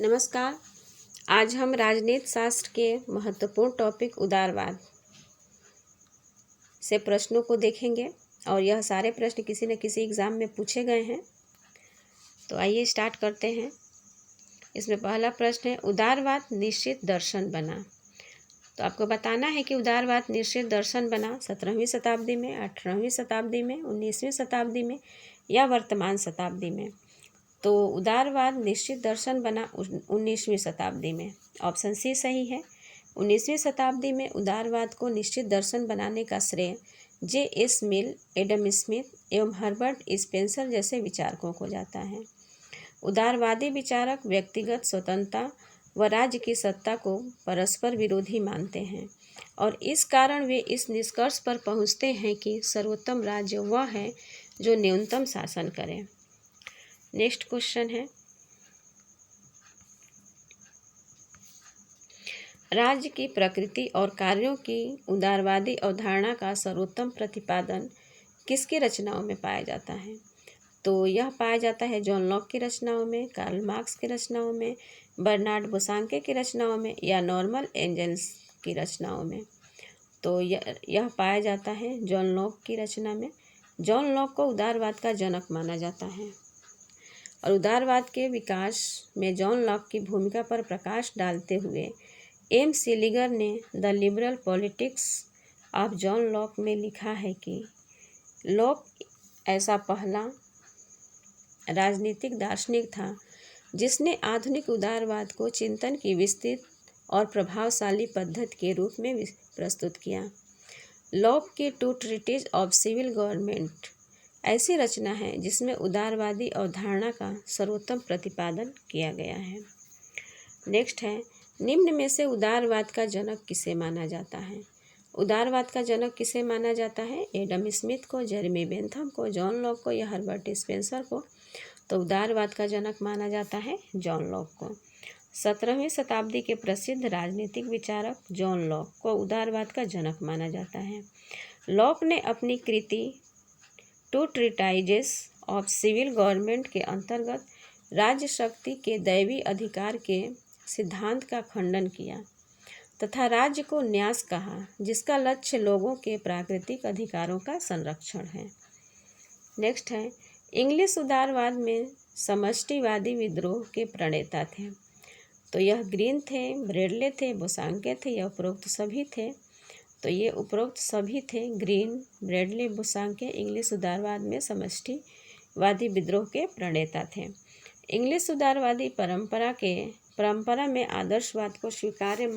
नमस्कार। आज हम राजनीति शास्त्र के महत्वपूर्ण टॉपिक उदारवाद से प्रश्नों को देखेंगे और यह सारे प्रश्न किसी न किसी एग्ज़ाम में पूछे गए हैं। तो आइए स्टार्ट करते हैं। इसमें पहला प्रश्न है, उदारवाद निश्चित दर्शन बना। तो आपको बताना है कि उदारवाद निश्चित दर्शन बना 17वीं शताब्दी में, 18वीं शताब्दी में, 19वीं शताब्दी में या वर्तमान शताब्दी में। तो उदारवाद निश्चित दर्शन बना 19वीं शताब्दी में। ऑप्शन सी सही है। 19वीं शताब्दी में उदारवाद को निश्चित दर्शन बनाने का श्रेय J.S. मिल, एडम स्मिथ एवं हर्बर्ट स्पेंसर जैसे विचारकों को जाता है। उदारवादी विचारक व्यक्तिगत स्वतंत्रता व राज्य की सत्ता को परस्पर विरोधी मानते हैं और इस कारण वे इस निष्कर्ष पर पहुंचते हैं कि सर्वोत्तम राज्य वह है जो न्यूनतम शासन करे। नेक्स्ट क्वेश्चन है, राज्य की प्रकृति और कार्यों की उदारवादी अवधारणा का सर्वोत्तम प्रतिपादन किसकी रचनाओं में पाया जाता है। तो यह पाया जाता है जॉन लॉक की रचनाओं में, कार्ल मार्क्स की रचनाओं में, बर्नार्ड बोसांके की रचनाओं में या नॉर्मन एंजल्स की रचनाओं में। तो यह पाया जाता है जॉन लॉक की रचना में। जॉन लॉक को उदारवाद का जनक माना जाता है और उदारवाद के विकास में जॉन लॉक की भूमिका पर प्रकाश डालते हुए एम सीलिगर ने the liberal politics of John Locke में लिखा है कि लॉक ऐसा पहला राजनीतिक दार्शनिक था जिसने आधुनिक उदारवाद को चिंतन की विस्तृत और प्रभावशाली पद्धति के रूप में प्रस्तुत किया। लॉक की two treaties of civil government ऐसी रचना है जिसमें उदारवादी अवधारणा का सर्वोत्तम प्रतिपादन किया गया है। नेक्स्ट है, निम्न में से उदारवाद का जनक किसे माना जाता है। उदारवाद का जनक किसे माना जाता है? एडम स्मिथ को, जेरेमी बेंथम को, जॉन लॉक को या हर्बर्ट स्पेंसर को। तो उदारवाद का जनक माना जाता है जॉन लॉक को। 17वीं शताब्दी के प्रसिद्ध राजनीतिक विचारक जॉन लॉक को उदारवाद का जनक माना जाता है। लॉक ने अपनी कृति टू ट्रीटाइजेस ऑफ सिविल गवर्नमेंट के अंतर्गत राज्य शक्ति के दैवी अधिकार के सिद्धांत का खंडन किया तथा राज्य को न्यास कहा, जिसका लक्ष्य लोगों के प्राकृतिक अधिकारों का संरक्षण है। नेक्स्ट है, इंग्लिश उदारवाद में समष्टिवादी विद्रोह के प्रणेता थे। तो यह ग्रीन थे, ब्रेडले थे, बोसांके थे या उपरोक्त सभी थे। तो ये उपरोक्त सभी थे। ग्रीन, ब्रेडले, बोसांके इंग्लिश उदारवाद में समष्टिवादी विद्रोह के प्रणेता थे। इंग्लिश उदारवादी परंपरा में आदर्शवाद को स्वीकार्य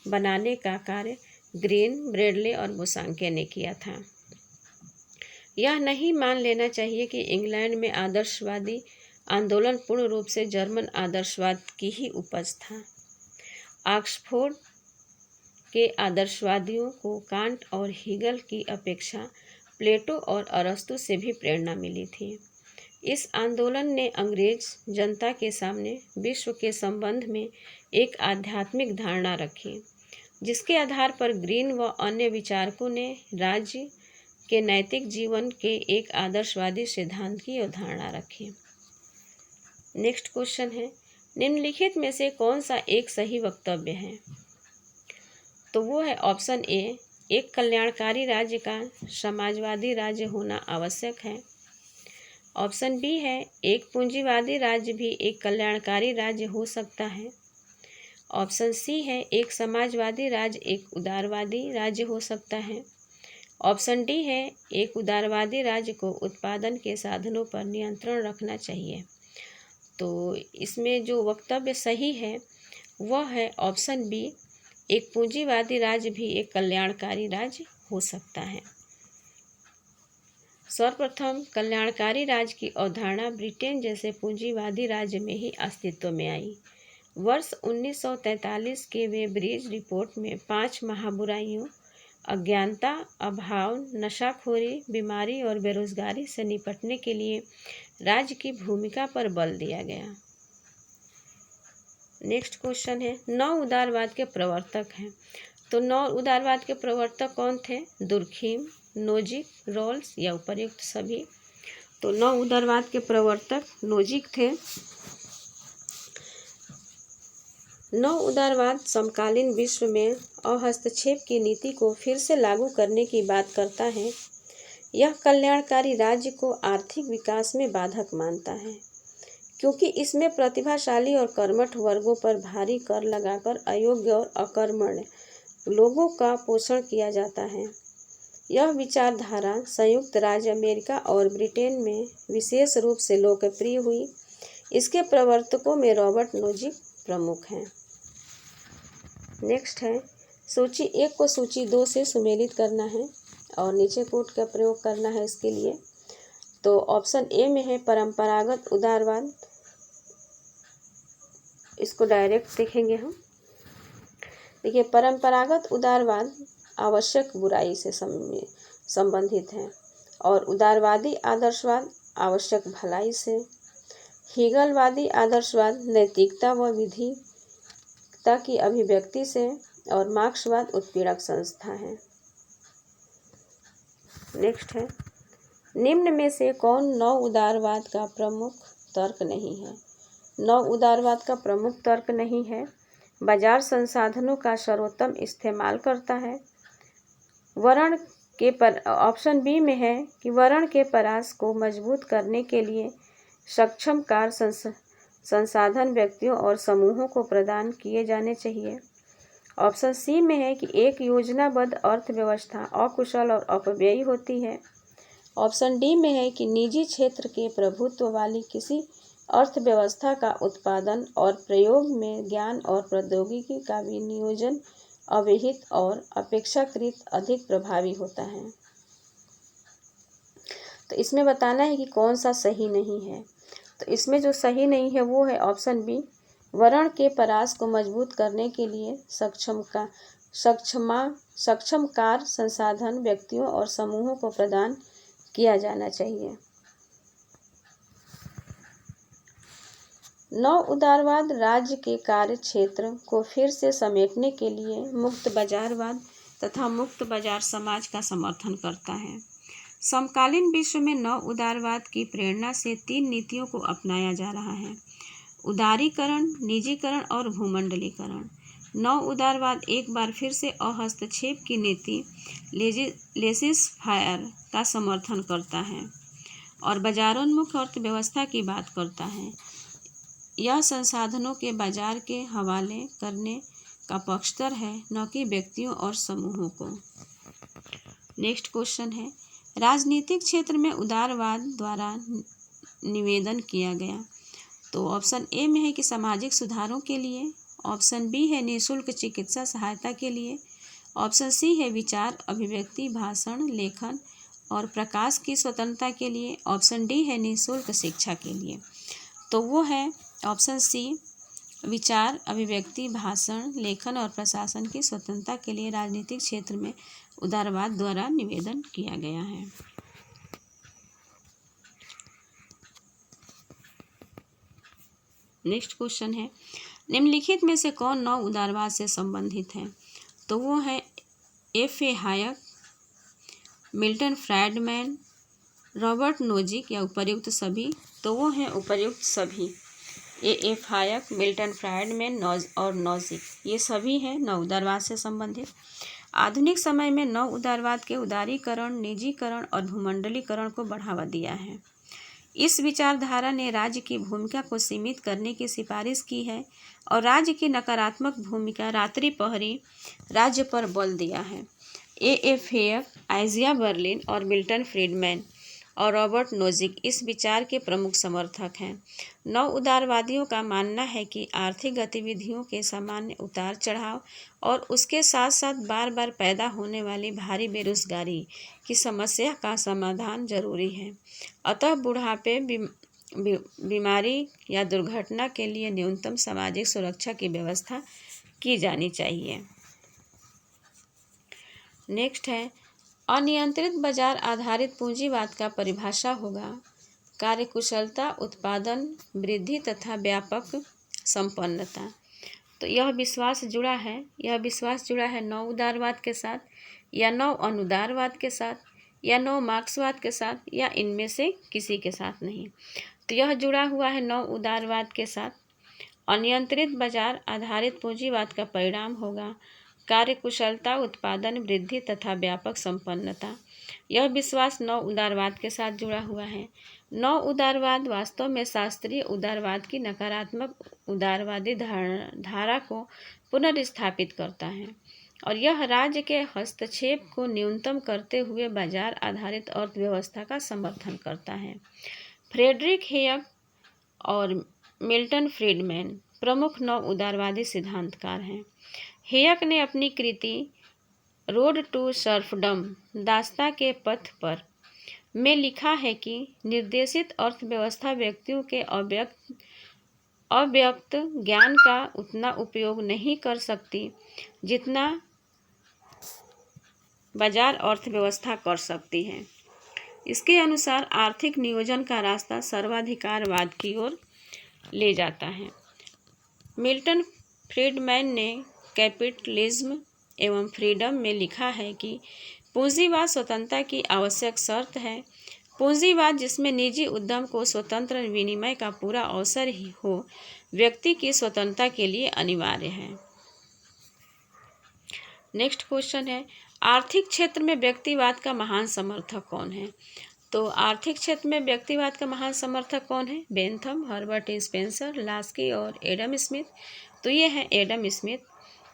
बनाने का कार्य ग्रीन, ब्रेडले और बोसांके ने किया था। यह नहीं मान लेना चाहिए कि इंग्लैंड में आदर्शवादी आंदोलन पूर्ण रूप से जर्मन आदर्शवाद की ही उपज था। ऑक्सफोर्ड के आदर्शवादियों को कांट और हीगल की अपेक्षा प्लेटो और अरस्तु से भी प्रेरणा मिली थी। इस आंदोलन ने अंग्रेज जनता के सामने विश्व के संबंध में एक आध्यात्मिक धारणा रखी, जिसके आधार पर ग्रीन व अन्य विचारकों ने राज्य के नैतिक जीवन के एक आदर्शवादी सिद्धांत की अवधारणा रखी। नेक्स्ट क्वेश्चन है, निम्नलिखित में से कौन सा एक सही वक्तव्य है। तो वो है ऑप्शन ए, एक कल्याणकारी राज्य का समाजवादी राज्य होना आवश्यक है। ऑप्शन बी है, एक पूंजीवादी राज्य भी एक कल्याणकारी राज्य हो सकता है। ऑप्शन सी है, एक समाजवादी राज्य एक उदारवादी राज्य हो सकता है। ऑप्शन डी है, एक उदारवादी राज्य को उत्पादन के साधनों पर नियंत्रण रखना चाहिए। तो इसमें जो वक्तव्य सही है वह है ऑप्शन बी, एक पूंजीवादी राज्य भी एक कल्याणकारी राज्य हो सकता है। सर्वप्रथम कल्याणकारी राज्य की अवधारणा ब्रिटेन जैसे पूंजीवादी राज्य में ही अस्तित्व में आई। वर्ष 1943 के वेब्रिज रिपोर्ट में 5 महाबुराइयों अज्ञानता, अभाव, नशाखोरी, बीमारी और बेरोजगारी से निपटने के लिए राज्य की भूमिका पर बल दिया गया। नेक्स्ट क्वेश्चन है, 9 उदारवाद के प्रवर्तक हैं। तो 9 उदारवाद के प्रवर्तक कौन थे? दुर्खीम, नोजिक, रॉल्स या उपर्युक्त सभी। तो 9 उदारवाद के प्रवर्तक नोजिक थे, नव उदारवाद समकालीन विश्व में हस्तक्षेप की नीति को फिर से लागू करने की बात करता है। यह कल्याणकारी राज्य को आर्थिक विकास में बाधक मानता है, क्योंकि इसमें प्रतिभाशाली और कर्मठ वर्गों पर भारी कर लगाकर अयोग्य और अकर्मण्य लोगों का पोषण किया जाता है। यह विचारधारा संयुक्त राज्य अमेरिका और ब्रिटेन में विशेष रूप से लोकप्रिय हुई। इसके प्रवर्तकों में रॉबर्ट नोजिक प्रमुख हैं। नेक्स्ट है, सूची 1 को सूची 2 से सुमेलित करना है और नीचे कोट का प्रयोग करना है इसके लिए। तो ऑप्शन ए में है परंपरागत उदारवाद। इसको डायरेक्ट देखेंगे हम। देखिए, परंपरागत उदारवाद आवश्यक बुराई से संबंधित है और उदारवादी आदर्शवाद आवश्यक भलाई से। हेगलवादी आदर्शवाद नैतिकता व विधिकता की अभिव्यक्ति से और मार्क्सवाद उत्पीड़क संस्था है। नेक्स्ट है, निम्न में से कौन नव उदारवाद का प्रमुख तर्क नहीं है? नव उदारवाद का प्रमुख तर्क नहीं है। बाजार संसाधनों का सर्वोत्तम इस्तेमाल करता है। वर्ण के पर ऑप्शन बी में है कि वर्ण के परास को मजबूत करने के लिए सक्षम कार्य संसाधन व्यक्तियों और समूहों को प्रदान किए जाने चाहिए। ऑप्शन सी में है कि एक योजनाबद्ध अर्थव्यवस्था अकुशल और अपव्ययी होती है। ऑप्शन डी में है कि निजी क्षेत्र के प्रभुत्व वाली किसी अर्थव्यवस्था का उत्पादन और प्रयोग में ज्ञान और प्रौद्योगिकी का विनियोजन अविहित और अपेक्षाकृत अधिक प्रभावी होता है। तो इसमें बताना है कि कौन सा सही नहीं है। तो इसमें जो सही नहीं है वो है ऑप्शन बी, वर्ण के परास को मजबूत करने के लिए सक्षम कार्य संसाधन व्यक्तियों और समूहों को प्रदान किया जाना चाहिए। नव उदारवाद राज्य के कार्य क्षेत्र को फिर से समेटने के लिए मुक्त बाजारवाद तथा मुक्त बाजार समाज का समर्थन करता है। समकालीन विश्व में नव उदारवाद की प्रेरणा से 3 नीतियों को अपनाया जा रहा है: उदारीकरण, निजीकरण और भूमंडलीकरण। नव उदारवाद एक बार फिर से हस्तक्षेप की नीति लेसिस फायर का समर्थन करता है और बाजारोन्मुख अर्थव्यवस्था की बात करता है। यह संसाधनों के बाजार के हवाले करने का पक्षधर है, न कि व्यक्तियों और समूहों को। नेक्स्ट क्वेश्चन है, राजनीतिक क्षेत्र में उदारवाद द्वारा निवेदन किया गया। तो ऑप्शन ए में है कि सामाजिक सुधारों के लिए। ऑप्शन बी है निःशुल्क चिकित्सा सहायता के लिए। ऑप्शन सी है विचार अभिव्यक्ति, भाषण, लेखन और प्रकाश की स्वतंत्रता के लिए। ऑप्शन डी है निःशुल्क शिक्षा के लिए। तो वो है ऑप्शन सी, विचार अभिव्यक्ति, भाषण, लेखन और प्रशासन की स्वतंत्रता के लिए राजनीतिक क्षेत्र में उदारवाद द्वारा निवेदन किया गया है। नेक्स्ट क्वेश्चन है, निम्नलिखित में से कौन नव उदारवाद से संबंधित है? तो वो है F.A. Hayek, Milton Friedman, Robert Nozick या उपर्युक्त सभी। तो वो हैं उपर्युक्त सभी। F. हायक, मिल्टन फ्राइडमैन और नोजिक, ये सभी हैं नव उदारवाद से संबंधित। आधुनिक समय में नव उदारवाद के उदारीकरण, निजीकरण और भूमंडलीकरण को बढ़ावा दिया है। इस विचारधारा ने राज्य की भूमिका को सीमित करने की सिफारिश की है और राज्य की नकारात्मक भूमिका रात्रि पहरी राज्य पर बल दिया है। F. हेयक, आइजिया बर्लिन और मिल्टन फ्रीडमैन और रॉबर्ट नोजिक इस विचार के प्रमुख समर्थक हैं। नव उदारवादियों का मानना है कि आर्थिक गतिविधियों के सामान्य उतार चढ़ाव और उसके साथ साथ बार बार पैदा होने वाली भारी बेरोजगारी की समस्या का समाधान जरूरी है। अतः बुढ़ापे, बीमारी या दुर्घटना के लिए न्यूनतम सामाजिक सुरक्षा की व्यवस्था की जानी चाहिए। नेक्स्ट है, अनियंत्रित बाजार आधारित पूंजीवाद का परिभाषा होगा कार्यकुशलता, उत्पादन वृद्धि तथा व्यापक संपन्नता। तो यह विश्वास जुड़ा है नव उदारवाद के साथ या नव अनुदारवाद के साथ या नव मार्क्सवाद के साथ या इनमें से किसी के साथ नहीं। तो यह जुड़ा हुआ है नव उदारवाद के साथ अनियंत्रित बाजार आधारित पूंजीवाद का परिणाम होगा कार्यकुशलता, उत्पादन वृद्धि तथा व्यापक संपन्नता। यह विश्वास नव उदारवाद के साथ जुड़ा हुआ है। नव उदारवाद वास्तव में शास्त्रीय उदारवाद की नकारात्मक उदारवादी धारा को पुनर्स्थापित करता है और यह राज्य के हस्तक्षेप को न्यूनतम करते हुए बाजार आधारित अर्थव्यवस्था का समर्थन करता है। फ्रेडरिक हेयक और मिल्टन फ्रीडमैन प्रमुख नव उदारवादी सिद्धांतकार हैं। हेयक ने अपनी कृति रोड टू सर्फडम, दास्ता के पथ पर, में लिखा है कि निर्देशित अर्थव्यवस्था व्यक्तियों के अव्यक्त ज्ञान का उतना उपयोग नहीं कर सकती जितना बाजार अर्थव्यवस्था कर सकती है। इसके अनुसार आर्थिक नियोजन का रास्ता सर्वाधिकारवाद की ओर ले जाता है। मिल्टन फ्रीडमैन ने कैपिटलिज्म एवं फ्रीडम में लिखा है कि पूंजीवाद स्वतंत्रता की आवश्यक शर्त है। पूंजीवाद जिसमें निजी उद्यम को स्वतंत्र विनिमय का पूरा अवसर ही हो, व्यक्ति की स्वतंत्रता के लिए अनिवार्य है। नेक्स्ट क्वेश्चन है, आर्थिक क्षेत्र में व्यक्तिवाद का महान समर्थक कौन है? तो आर्थिक क्षेत्र में व्यक्तिवाद का महान समर्थक कौन है? बेंथम, हर्बर्ट स्पेंसर, लास्की और एडम स्मिथ। तो ये है एडम स्मिथ।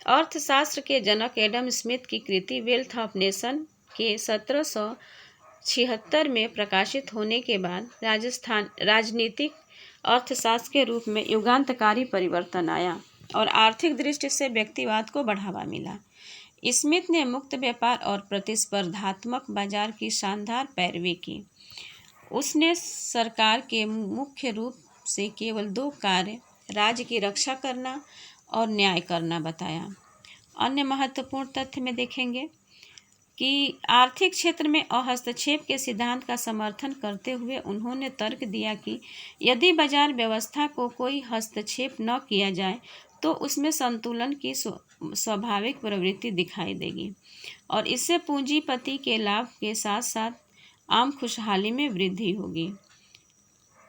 अर्थशास्त्र के जनक एडम स्मिथ की कृति वेल्थ ऑफ नेशन के 1776 में प्रकाशित होने के बाद राजनीतिक अर्थशास्त्र के रूप में युगांतकारी परिवर्तन आया और आर्थिक दृष्टि से व्यक्तिवाद को बढ़ावा मिला। स्मिथ ने मुक्त व्यापार और प्रतिस्पर्धात्मक बाजार की शानदार पैरवी की। उसने सरकार के मुख्य रूप से केवल 2 कार्य, राज्य की रक्षा करना और न्याय करना बताया। अन्य महत्वपूर्ण तथ्य में देखेंगे कि आर्थिक क्षेत्र में हस्तक्षेप के सिद्धांत का समर्थन करते हुए उन्होंने तर्क दिया कि यदि बाजार व्यवस्था को कोई हस्तक्षेप न किया जाए तो उसमें संतुलन की स्वाभाविक प्रवृत्ति दिखाई देगी और इससे पूंजीपति के लाभ के साथ साथ आम खुशहाली में वृद्धि होगी।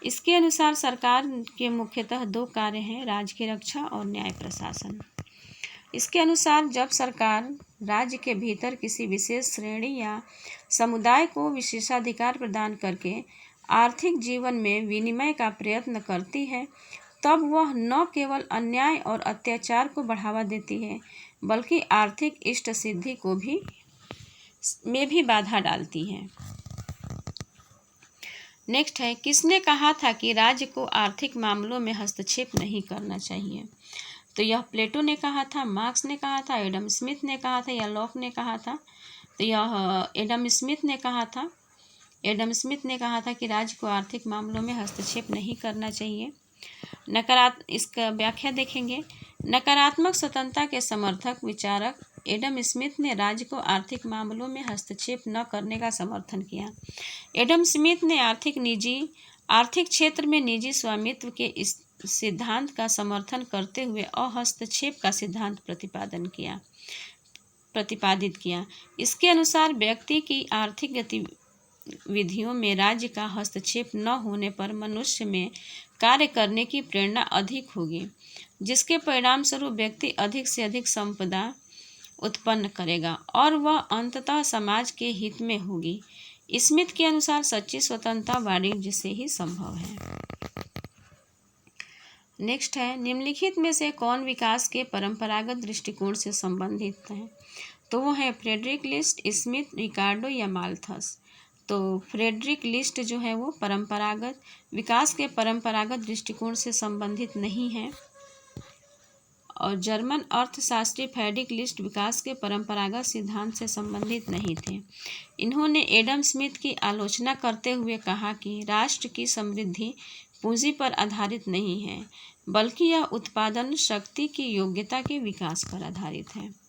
इसके अनुसार सरकार के मुख्यतः 2 कार्य हैं, राज्य की रक्षा और न्याय प्रशासन। इसके अनुसार जब सरकार राज्य के भीतर किसी विशेष श्रेणी या समुदाय को विशेषाधिकार प्रदान करके आर्थिक जीवन में विनिमय का प्रयत्न करती है, तब वह न केवल अन्याय और अत्याचार को बढ़ावा देती है बल्कि आर्थिक इष्ट सिद्धि को भी बाधा डालती है। नेक्स्ट है, किसने कहा था कि राज्य को आर्थिक मामलों में हस्तक्षेप नहीं करना चाहिए? तो यह प्लेटो ने कहा था, मार्क्स ने कहा था, एडम स्मिथ ने कहा था या लॉक ने कहा था? तो यह एडम स्मिथ ने कहा था। एडम स्मिथ ने कहा था कि राज्य को आर्थिक मामलों में हस्तक्षेप नहीं करना चाहिए। इसका व्याख्या देखेंगे। नकारात्मक स्वतंत्रता के समर्थक विचारक एडम स्मिथ ने राज्य को आर्थिक मामलों में हस्तक्षेप न करने का समर्थन किया। एडम स्मिथ ने आर्थिक क्षेत्र में निजी स्वामित्व के इस सिद्धांत का समर्थन करते हुए अहस्तक्षेप का सिद्धांत प्रतिपादित किया। इसके अनुसार व्यक्ति की आर्थिक गतिविधियों में राज्य का हस्तक्षेप न होने पर मनुष्य में कार्य करने की प्रेरणा अधिक होगी, जिसके परिणाम स्वरूप व्यक्ति अधिक से अधिक संपदा उत्पन्न करेगा और वह अंततः समाज के हित में होगी। स्मिथ के अनुसार सच्ची स्वतंत्रता वाणिज्य से ही संभव है। नेक्स्ट है, निम्नलिखित में से कौन विकास के परंपरागत दृष्टिकोण से संबंधित है? तो वो है फ्रेडरिक लिस्ट, स्मिथ, रिकार्डो या माल्थस। तो फ्रेडरिक लिस्ट जो है वो विकास के परंपरागत दृष्टिकोण से संबंधित नहीं है और जर्मन अर्थशास्त्री फ्रेडरिक लिस्ट विकास के परंपरागत सिद्धांत से संबंधित नहीं थे। इन्होंने एडम स्मिथ की आलोचना करते हुए कहा कि राष्ट्र की समृद्धि पूंजी पर आधारित नहीं है बल्कि यह उत्पादन शक्ति की योग्यता के विकास पर आधारित है।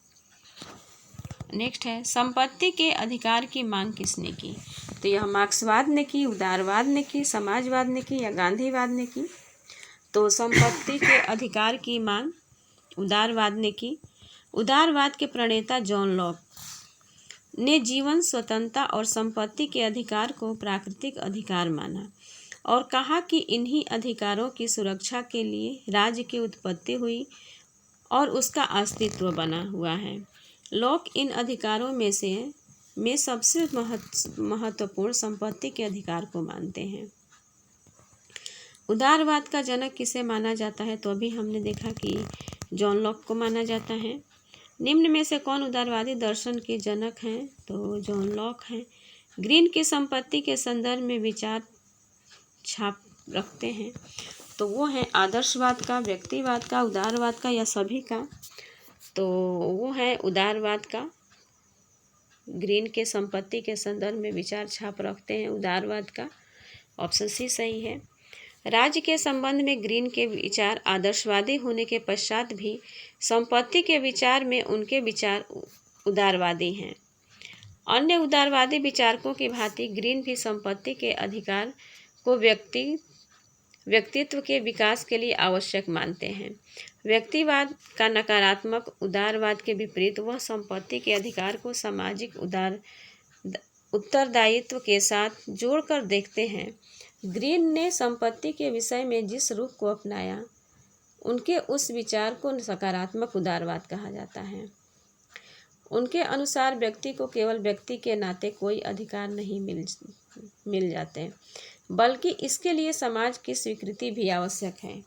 नेक्स्ट है, संपत्ति के अधिकार की मांग किसने की? तो यह मार्क्सवाद ने की, उदारवाद ने की, समाजवाद ने की या गांधीवाद ने की? तो संपत्ति के अधिकार की मांग उदारवाद ने की। उदारवाद के प्रणेता जॉन लॉक ने जीवन, स्वतंत्रता और संपत्ति के अधिकार को प्राकृतिक अधिकार माना। और कहा कि इन्हीं अधिकारों की सुरक्षा के लिए राज्य की उत्पत्ति हुई और उसका अस्तित्व बना हुआ है। लॉक इन अधिकारों में सबसे महत्वपूर्ण संपत्ति के अधिकार को मानते हैं। उदारवाद का जनक किसे माना जाता है? तो अभी हमने देखा कि जॉन लॉक को माना जाता है। निम्न में से कौन उदारवादी दर्शन के जनक हैं? तो जॉन लॉक हैं। ग्रीन की संपत्ति के संदर्भ में विचार छाप रखते हैं, तो वो है आदर्शवाद का, व्यक्तिवाद का, उदारवाद का या सभी का? तो वो है उदारवाद का। ग्रीन के संपत्ति के संदर्भ में विचार छाप रखते हैं, उदारवाद का। ऑप्शन सी सही है। राज्य के संबंध में ग्रीन के विचार आदर्शवादी होने के पश्चात भी संपत्ति के विचार में उनके विचार उदारवादी हैं। अन्य उदारवादी विचारकों की भांति ग्रीन भी संपत्ति के अधिकार को व्यक्तित्व के विकास के लिए आवश्यक मानते हैं। व्यक्तिवाद का नकारात्मक उदारवाद के विपरीत वह संपत्ति के अधिकार को सामाजिक उत्तरदायित्व के साथ जोड़कर देखते हैं। ग्रीन ने संपत्ति के विषय में जिस रुख को अपनाया, उनके उस विचार को सकारात्मक उदारवाद कहा जाता है। उनके अनुसार व्यक्ति को केवल व्यक्ति के नाते कोई अधिकार नहीं मिल जाते, बल्कि इसके लिए समाज की स्वीकृति भी आवश्यक है।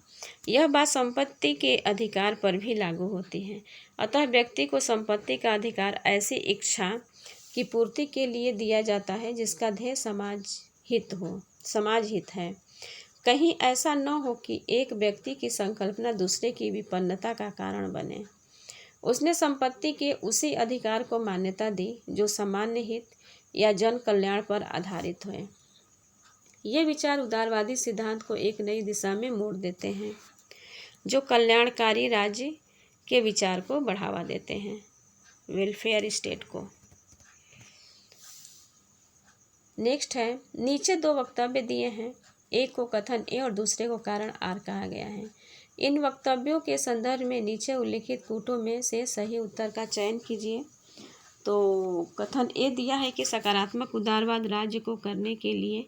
यह बात संपत्ति के अधिकार पर भी लागू होती है। अतः व्यक्ति को संपत्ति का अधिकार ऐसी इच्छा की पूर्ति के लिए दिया जाता है जिसका ध्येय समाज हित है। कहीं ऐसा न हो कि एक व्यक्ति की संकल्पना दूसरे की विपन्नता का कारण बने। उसने संपत्ति के उसी अधिकार को मान्यता दी जो सामान्य हित या जन कल्याण पर आधारित हो। ये विचार उदारवादी सिद्धांत को एक नई दिशा में मोड़ देते हैं, जो कल्याणकारी राज्य के विचार को बढ़ावा देते हैं, वेलफेयर स्टेट को। नेक्स्ट है, नीचे दो वक्तव्य दिए हैं, एक को कथन ए और दूसरे को कारण आर कहा गया है। इन वक्तव्यों के संदर्भ में नीचे उल्लिखित कूटों में से सही उत्तर का चयन कीजिए। तो कथन ए दिया है कि सकारात्मक उदारवाद राज्य को करने के लिए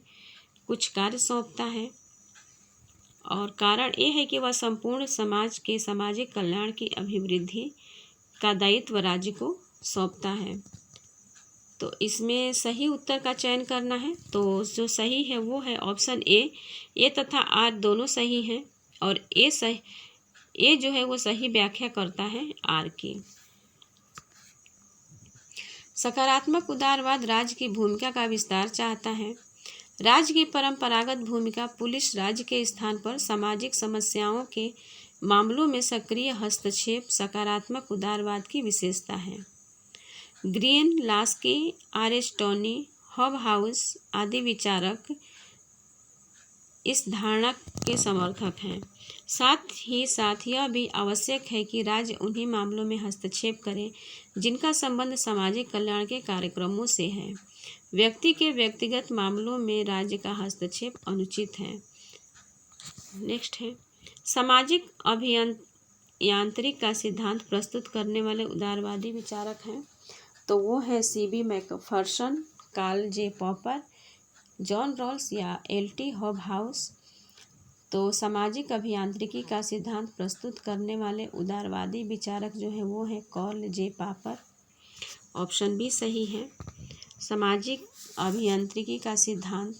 कुछ कार्य सौंपता है, और कारण ये है कि वह संपूर्ण समाज के सामाजिक कल्याण की अभिवृद्धि का दायित्व राज्य को सौंपता है। तो इसमें सही उत्तर का चयन करना है। तो जो सही है वो है ऑप्शन ए तथा आर दोनों सही हैं, और ए जो है वो सही व्याख्या करता है आर की। सकारात्मक उदारवाद राज्य की भूमिका का विस्तार चाहता है। राज्य की परंपरागत भूमिका पुलिस राज्य के स्थान पर सामाजिक समस्याओं के मामलों में सक्रिय हस्तक्षेप सकारात्मक उदारवाद की विशेषता है। ग्रीन, लास्की, आरेस्टोनी, हॉबहाउस आदि विचारक इस धारणा के समर्थक हैं। साथ ही साथ यह भी आवश्यक है कि राज्य उन्हीं मामलों में हस्तक्षेप करे जिनका संबंध सामाजिक कल्याण के कार्यक्रमों से है। व्यक्ति के व्यक्तिगत मामलों में राज्य का हस्तक्षेप अनुचित है। नेक्स्ट है, सामाजिक अभियांत्रिक का सिद्धांत प्रस्तुत करने वाले उदारवादी विचारक हैं। तो वो है C.B. मैकफर्सन, कार्ल जे पॉपर, जॉन रॉल्स या L.T. हॉबहाउस। तो सामाजिक अभियांत्रिकी का सिद्धांत प्रस्तुत करने वाले उदारवादी विचारक जो है वो है कार्ल जे पॉपर। ऑप्शन बी सही है। सामाजिक अभियांत्रिकी का सिद्धांत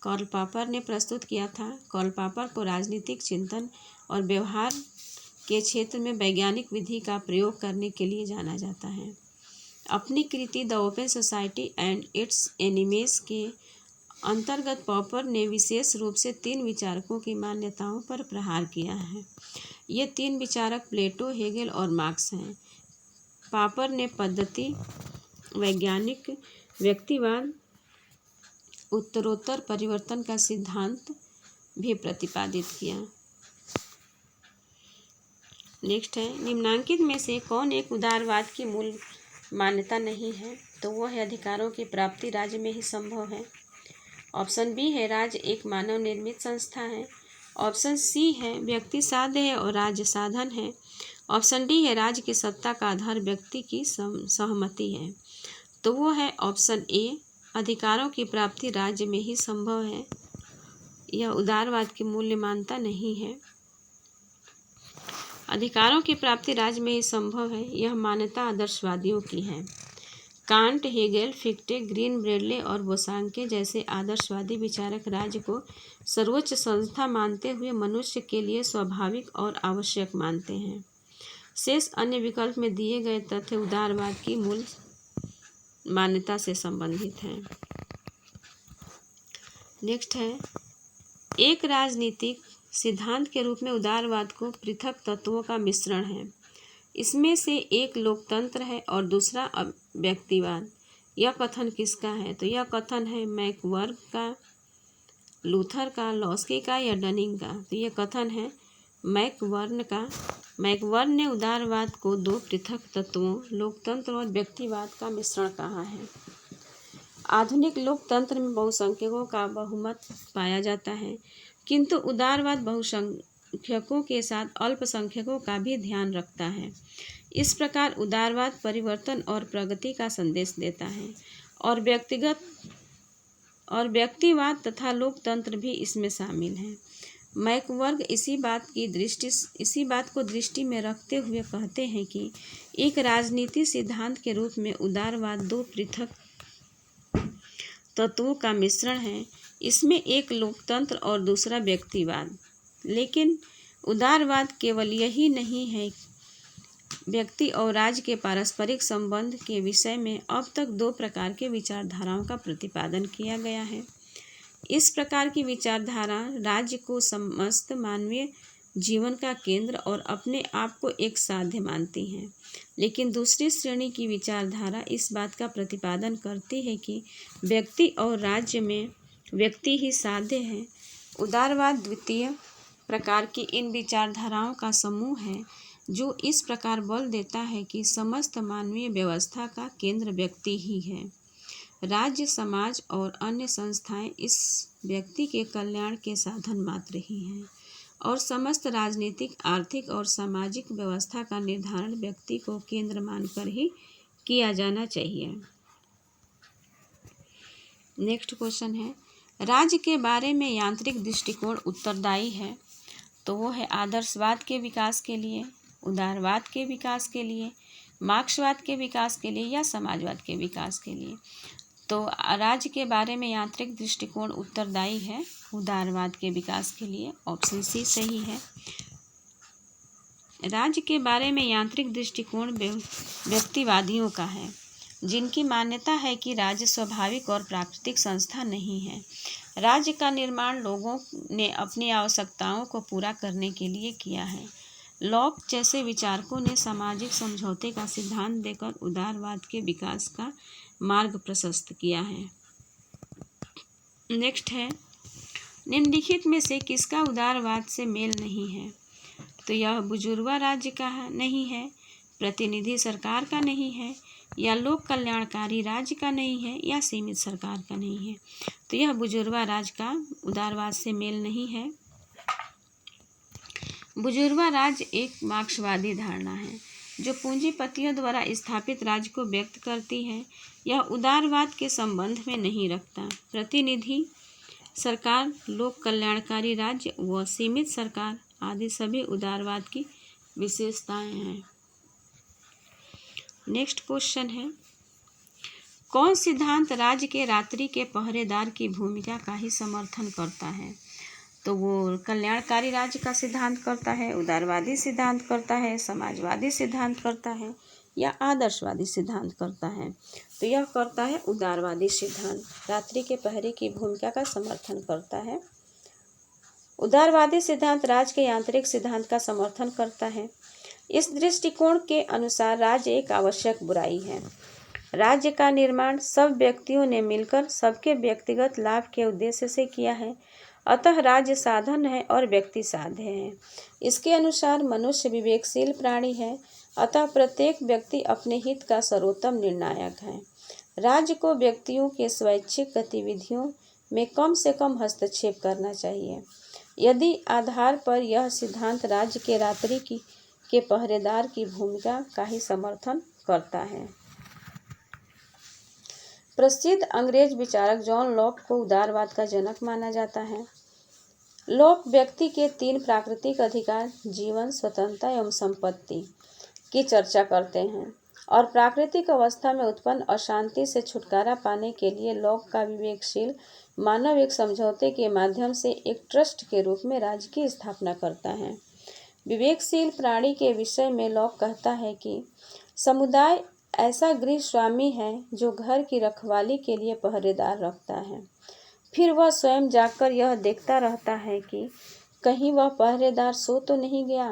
कार्ल पॉपर ने प्रस्तुत किया था। कार्ल पॉपर को राजनीतिक चिंतन और व्यवहार के क्षेत्र में वैज्ञानिक विधि का प्रयोग करने के लिए जाना जाता है। अपनी कृति the open society and its enemies के अंतर्गत पॉपर ने विशेष रूप से 3 विचारकों की मान्यताओं पर प्रहार किया है। ये 3 विचारक प्लेटो, हेगेल और मार्क्स हैं। पॉपर ने पद्धति, वैज्ञानिक व्यक्तिवाद, उत्तरोत्तर परिवर्तन का सिद्धांत भी प्रतिपादित किया। नेक्स्ट है, निम्नांकित में से कौन एक उदारवाद की मूल मान्यता नहीं है? तो वो है अधिकारों की प्राप्ति राज्य में ही संभव है। ऑप्शन बी है राज्य एक मानव निर्मित संस्था है। ऑप्शन सी है व्यक्ति साध्य है और राज्य साधन है। ऑप्शन डी है राज्य की सत्ता का आधार व्यक्ति की सहमति है। तो वो है ऑप्शन ए, अधिकारों की प्राप्ति राज्य में ही संभव है। यह उदारवाद की मूल्य मानता नहीं है। अधिकारों की प्राप्ति राज्य में ही संभव है, यह मान्यता आदर्शवादियों की है। कांट, हेगेल, फिक्टे, ग्रीन, ब्रेडले और बोसांके जैसे आदर्शवादी विचारक राज्य को सर्वोच्च संस्था मानते हुए मनुष्य के लिए स्वाभाविक और आवश्यक मानते हैं। शेष अन्य विकल्प में दिए गए तथ्य उदारवाद की मूल मान्यता से संबंधित हैं। नेक्स्ट है, एक राजनीतिक सिद्धांत के रूप में उदारवाद को पृथक तत्वों का मिश्रण है। इसमें से एक लोकतंत्र है और दूसरा व्यक्तिवाद। यह कथन किसका है? तो यह कथन है मैकवर्ग का, लूथर का, लॉस्की का या डनिंग का? तो यह कथन है मैकवर्न का। मैकवर्न ने उदारवाद को दो पृथक तत्वों लोकतंत्र और व्यक्तिवाद का मिश्रण कहा है। आधुनिक लोकतंत्र में बहुसंख्यकों का बहुमत पाया जाता है, किंतु उदारवाद बहुसंख्यकों के साथ अल्पसंख्यकों का भी ध्यान रखता है। इस प्रकार उदारवाद परिवर्तन और प्रगति का संदेश देता है और व्यक्तिवाद तथा लोकतंत्र भी इसमें शामिल है। मैकवर्ग इसी बात को दृष्टि में रखते हुए कहते हैं कि एक राजनीति सिद्धांत के रूप में उदारवाद दो पृथक तत्वों का मिश्रण है। इसमें एक लोकतंत्र और दूसरा व्यक्तिवाद। लेकिन उदारवाद केवल यही नहीं है। व्यक्ति और राज्य के पारस्परिक संबंध के विषय में अब तक दो प्रकार के विचारधाराओं का प्रतिपादन किया गया है। इस प्रकार की विचारधारा राज्य को समस्त मानवीय जीवन का केंद्र और अपने आप को एक साध्य मानती हैं। लेकिन दूसरी श्रेणी की विचारधारा इस बात का प्रतिपादन करती है कि व्यक्ति और राज्य में व्यक्ति ही साध्य है। उदारवाद द्वितीय प्रकार की इन विचारधाराओं का समूह है जो इस प्रकार बल देता है कि समस्त मानवीय व्यवस्था का केंद्र व्यक्ति ही है। राज्य, समाज और अन्य संस्थाएं इस व्यक्ति के कल्याण के साधन मात्र ही हैं और समस्त राजनीतिक, आर्थिक और सामाजिक व्यवस्था का निर्धारण व्यक्ति को केंद्र मानकर ही किया जाना चाहिए। नेक्स्ट क्वेश्चन है, राज्य के बारे में यांत्रिक दृष्टिकोण उत्तरदायी है? तो वो है आदर्शवाद के विकास के लिए, उदारवाद के विकास के लिए, मार्क्सवाद के विकास के लिए या समाजवाद के विकास के लिए? तो राज्य के बारे में यांत्रिक दृष्टिकोण उत्तरदायी है उदारवाद के विकास के लिए। ऑप्शन सी सही है। राज्य के बारे में यांत्रिक दृष्टिकोण व्यक्तिवादियों का है, जिनकी मान्यता है कि राज्य स्वाभाविक और प्राकृतिक संस्था नहीं है। राज्य का निर्माण लोगों ने अपनी आवश्यकताओं को पूरा करने के लिए किया है। लॉक जैसे विचारकों ने सामाजिक समझौते का सिद्धांत देकर उदारवाद के विकास का मार्ग प्रशस्त किया है। नेक्स्ट है, निम्नलिखित में से किसका उदारवाद से मेल नहीं है? तो यह बुजुर्गा राज्य का नहीं है, प्रतिनिधि सरकार का नहीं है, या लोक कल्याणकारी राज्य का नहीं है, या सीमित सरकार का नहीं है। तो यह बुजुर्गा राज्य का उदारवाद से मेल नहीं है। बुजुर्गा राज्य एक मार्क्सवादी धारणा है जो पूंजीपतियों द्वारा स्थापित राज्य को व्यक्त करती है। यह उदारवाद के संबंध में नहीं रखता। प्रतिनिधि सरकार, लोक कल्याणकारी राज्य व सीमित सरकार आदि सभी उदारवाद की विशेषताएं हैं। नेक्स्ट क्वेश्चन है, कौन सिद्धांत राज्य के रात्रि के पहरेदार की भूमिका का ही समर्थन करता है? तो वो कल्याणकारी राज्य का सिद्धांत करता है, उदारवादी सिद्धांत करता है, समाजवादी सिद्धांत करता है या आदर्शवादी सिद्धांत करता है? तो यह करता है उदारवादी सिद्धांत, रात्रि के पहरे की भूमिका का समर्थन करता है। उदारवादी सिद्धांत राज्य के यांत्रिक सिद्धांत का समर्थन करता है। इस दृष्टिकोण के अनुसार राज्य एक आवश्यक बुराई है। राज्य का निर्माण सब व्यक्तियों ने मिलकर सबके व्यक्तिगत लाभ के उद्देश्य से किया है, अतः राज्य साधन है और व्यक्ति साध्य है। इसके अनुसार मनुष्य विवेकशील प्राणी है, अतः प्रत्येक व्यक्ति अपने हित का सर्वोत्तम निर्णायक है। राज्य को व्यक्तियों के स्वैच्छिक गतिविधियों में कम से कम हस्तक्षेप करना चाहिए। यदि आधार पर यह सिद्धांत राज्य के रात्रि के पहरेदार की भूमिका का ही समर्थन करता है। प्रसिद्ध अंग्रेज विचारक जॉन लॉक को उदारवाद का जनक माना जाता है। लोक व्यक्ति के 3 प्राकृतिक अधिकार जीवन, स्वतंत्रता एवं संपत्ति की चर्चा करते हैं और प्राकृतिक अवस्था में उत्पन्न अशांति से छुटकारा पाने के लिए लोक का विवेकशील मानव एक समझौते के माध्यम से एक ट्रस्ट के रूप में राज्य की स्थापना करता है। विवेकशील प्राणी के विषय में लोक कहता है कि समुदाय ऐसा गृह स्वामी है जो घर की रखवाली के लिए पहरेदार रखता है, फिर वह स्वयं जाकर यह देखता रहता है कि कहीं वह पहरेदार सो तो नहीं गया।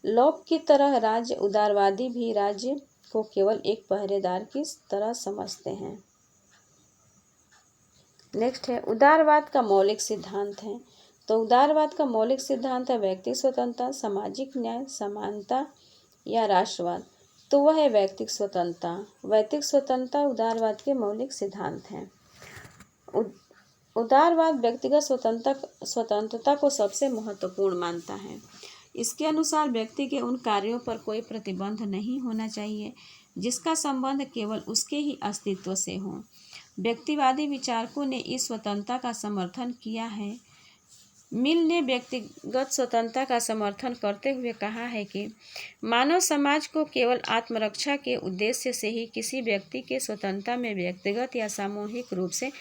लोक की तरह राज्य उदारवादी भी राज्य को केवल एक पहरेदार की तरह समझते हैं। नेक्स्ट है उदारवाद का मौलिक सिद्धांत है। तो उदारवाद का मौलिक सिद्धांत है व्यक्ति स्वतंत्रता, सामाजिक न्याय, समानता या राष्ट्रवाद। तो वह है व्यक्तिक स्वतंत्रता। व्यक्तिक स्वतंत्रता उदारवाद के मौलिक सिद्धांत हैं। उदारवाद व्यक्तिगत स्वतंत्रता को सबसे महत्वपूर्ण मानता है। इसके अनुसार व्यक्ति के उन कार्यों पर कोई प्रतिबंध नहीं होना चाहिए जिसका संबंध केवल उसके ही अस्तित्व से हो। व्यक्तिवादी विचारकों ने इस स्वतंत्रता का समर्थन किया है। मिल ने व्यक्तिगत स्वतंत्रता का समर्थन करते हुए कहा है कि मानव समाज को केवल आत्मरक्षा के उद्देश्य से ही किसी व्यक्ति के स्वतंत्रता में व्यक्तिगत या सामूहिक रूप से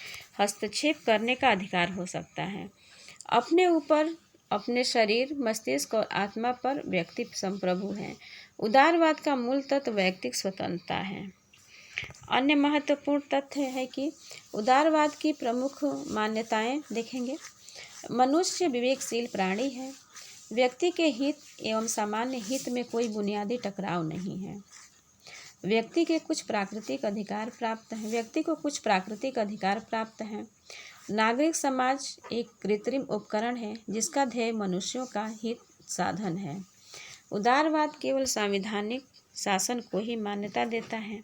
हस्तक्षेप करने का अधिकार हो सकता है। अपने ऊपर, अपने शरीर, मस्तिष्क और आत्मा पर व्यक्ति संप्रभु है। उदारवाद का मूल तत्व व्यक्तिक स्वतंत्रता है। अन्य महत्वपूर्ण तथ्य है कि उदारवाद की प्रमुख मान्यताएं देखेंगे। मनुष्य विवेकशील प्राणी है। व्यक्ति के हित एवं सामान्य हित में कोई बुनियादी टकराव नहीं है। व्यक्ति को कुछ प्राकृतिक अधिकार प्राप्त हैं। नागरिक समाज एक कृत्रिम उपकरण है जिसका ध्येय मनुष्यों का हित साधन है। उदारवाद केवल संवैधानिक शासन को ही मान्यता देता है।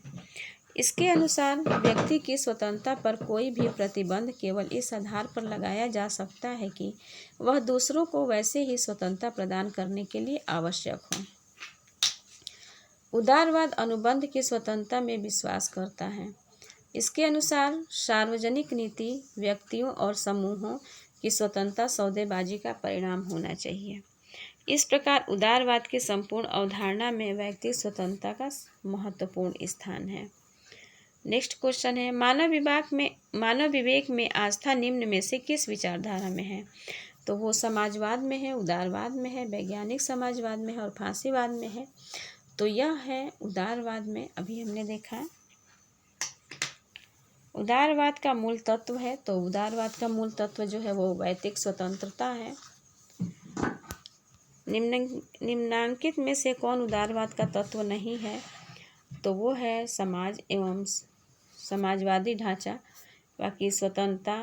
इसके अनुसार व्यक्ति की स्वतंत्रता पर कोई भी प्रतिबंध केवल इस आधार पर लगाया जा सकता है कि वह दूसरों को वैसे ही स्वतंत्रता प्रदान करने के लिए आवश्यक हो। उदारवाद अनुबंध की स्वतंत्रता में विश्वास करता है। इसके अनुसार सार्वजनिक नीति व्यक्तियों और समूहों की स्वतंत्रता सौदेबाजी का परिणाम होना चाहिए। इस प्रकार उदारवाद की संपूर्ण अवधारणा में व्यक्ति स्वतंत्रता का महत्वपूर्ण स्थान है। नेक्स्ट क्वेश्चन है मानव विवेक में आस्था निम्न में से किस विचारधारा में है? तो वो समाजवाद में है, उदारवाद में है, वैज्ञानिक समाजवाद में है और फांसीवाद में है। तो यह है उदारवाद में। अभी हमने देखा उदारवाद का मूल तत्व है। तो उदारवाद का मूल तत्व जो है वो व्यक्तिक स्वतंत्रता है। निम्नांकित में से कौन उदारवाद का तत्व नहीं है? तो वो है समाज एवं समाजवादी ढांचा। बाकी स्वतंत्रता,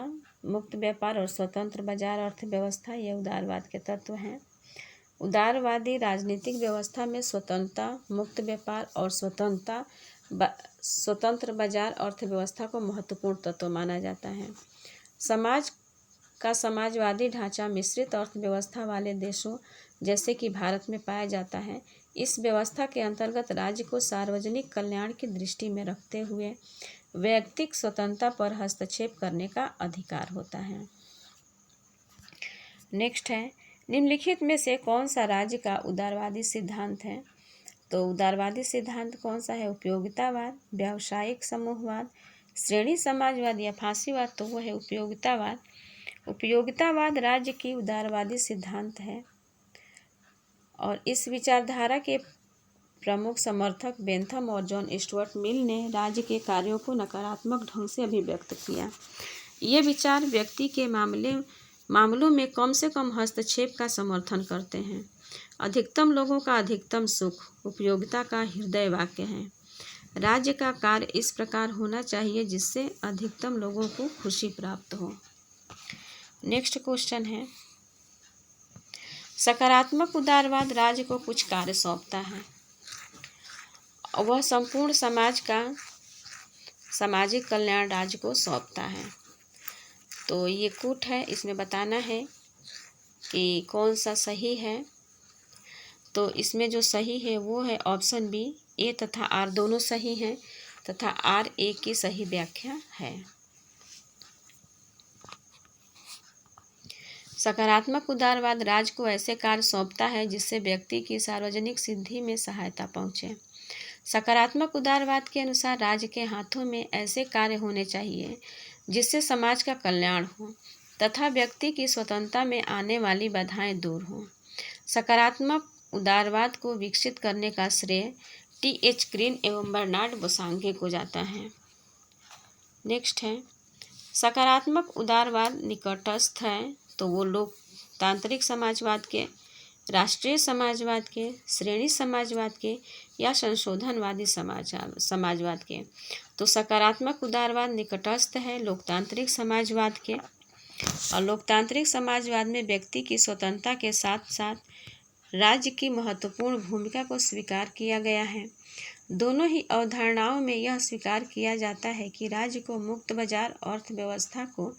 मुक्त व्यापार और स्वतंत्र बाजार अर्थव्यवस्था ये उदारवाद के तत्व हैं। उदारवादी राजनीतिक व्यवस्था में स्वतंत्रता, मुक्त व्यापार और स्वतंत्र बाजार अर्थव्यवस्था को महत्वपूर्ण तत्व माना जाता है। समाज का समाजवादी ढांचा मिश्रित अर्थव्यवस्था वाले देशों जैसे कि भारत में पाया जाता है। इस व्यवस्था के अंतर्गत राज्य को सार्वजनिक कल्याण की दृष्टि में रखते हुए वैयक्तिक स्वतंत्रता पर हस्तक्षेप करने का अधिकार होता है। नेक्स्ट है निम्नलिखित में से कौन सा राज्य का उदारवादी सिद्धांत है? तो उदारवादी सिद्धांत कौन सा है? उपयोगितावाद, व्यावसायिक समूहवाद, श्रेणी समाजवाद या फांसीवाद? तो वह है उपयोगितावाद। उपयोगितावाद राज्य की उदारवादी सिद्धांत है और इस विचारधारा के प्रमुख समर्थक बेंथम और जॉन स्टुअर्ट मिल ने राज्य के कार्यों को नकारात्मक ढंग से अभिव्यक्त किया। ये विचार व्यक्ति के मामलों में कम से कम हस्तक्षेप का समर्थन करते हैं। अधिकतम लोगों का अधिकतम सुख उपयोगिता का हृदय वाक्य है। राज्य का कार्य इस प्रकार होना चाहिए जिससे अधिकतम लोगों को खुशी प्राप्त हो। नेक्स्ट क्वेश्चन है सकारात्मक उदारवाद राज्य को कुछ कार्य सौंपता है। वह संपूर्ण समाज का सामाजिक कल्याण राज्य को सौंपता है। तो ये कूट है, इसमें बताना है कि कौन सा सही है। तो इसमें जो सही है वो है ऑप्शन बी। ए तथा आर दोनों सही हैं तथा आर ए की सही व्याख्या है। सकारात्मक उदारवाद राज्य को ऐसे कार्य सौंपता है जिससे व्यक्ति की सार्वजनिक सिद्धि में सहायता पहुंचे। सकारात्मक उदारवाद के अनुसार राज्य के हाथों में ऐसे कार्य होने चाहिए जिससे समाज का कल्याण हो तथा व्यक्ति की स्वतंत्रता में आने वाली बाधाएं दूर हों। सकारात्मक उदारवाद को विकसित करने का श्रेय T.H. ग्रीन एवं बर्नार्ड बोसांगे को जाता है। नेक्स्ट है, सकारात्मक उदारवाद निकटस्थ है तो वो लोकतांत्रिक समाजवाद के, राष्ट्रीय समाजवाद के, श्रेणी समाजवाद के या संशोधनवादी समाजवाद के। तो सकारात्मक उदारवाद निकटस्थ है लोकतांत्रिक समाजवाद के, और लोकतांत्रिक समाजवाद में व्यक्ति की स्वतंत्रता के साथ साथ राज्य की महत्वपूर्ण भूमिका को स्वीकार किया गया है। दोनों ही अवधारणाओं में यह स्वीकार किया जाता है कि राज्य को मुक्त बाजार अर्थव्यवस्था को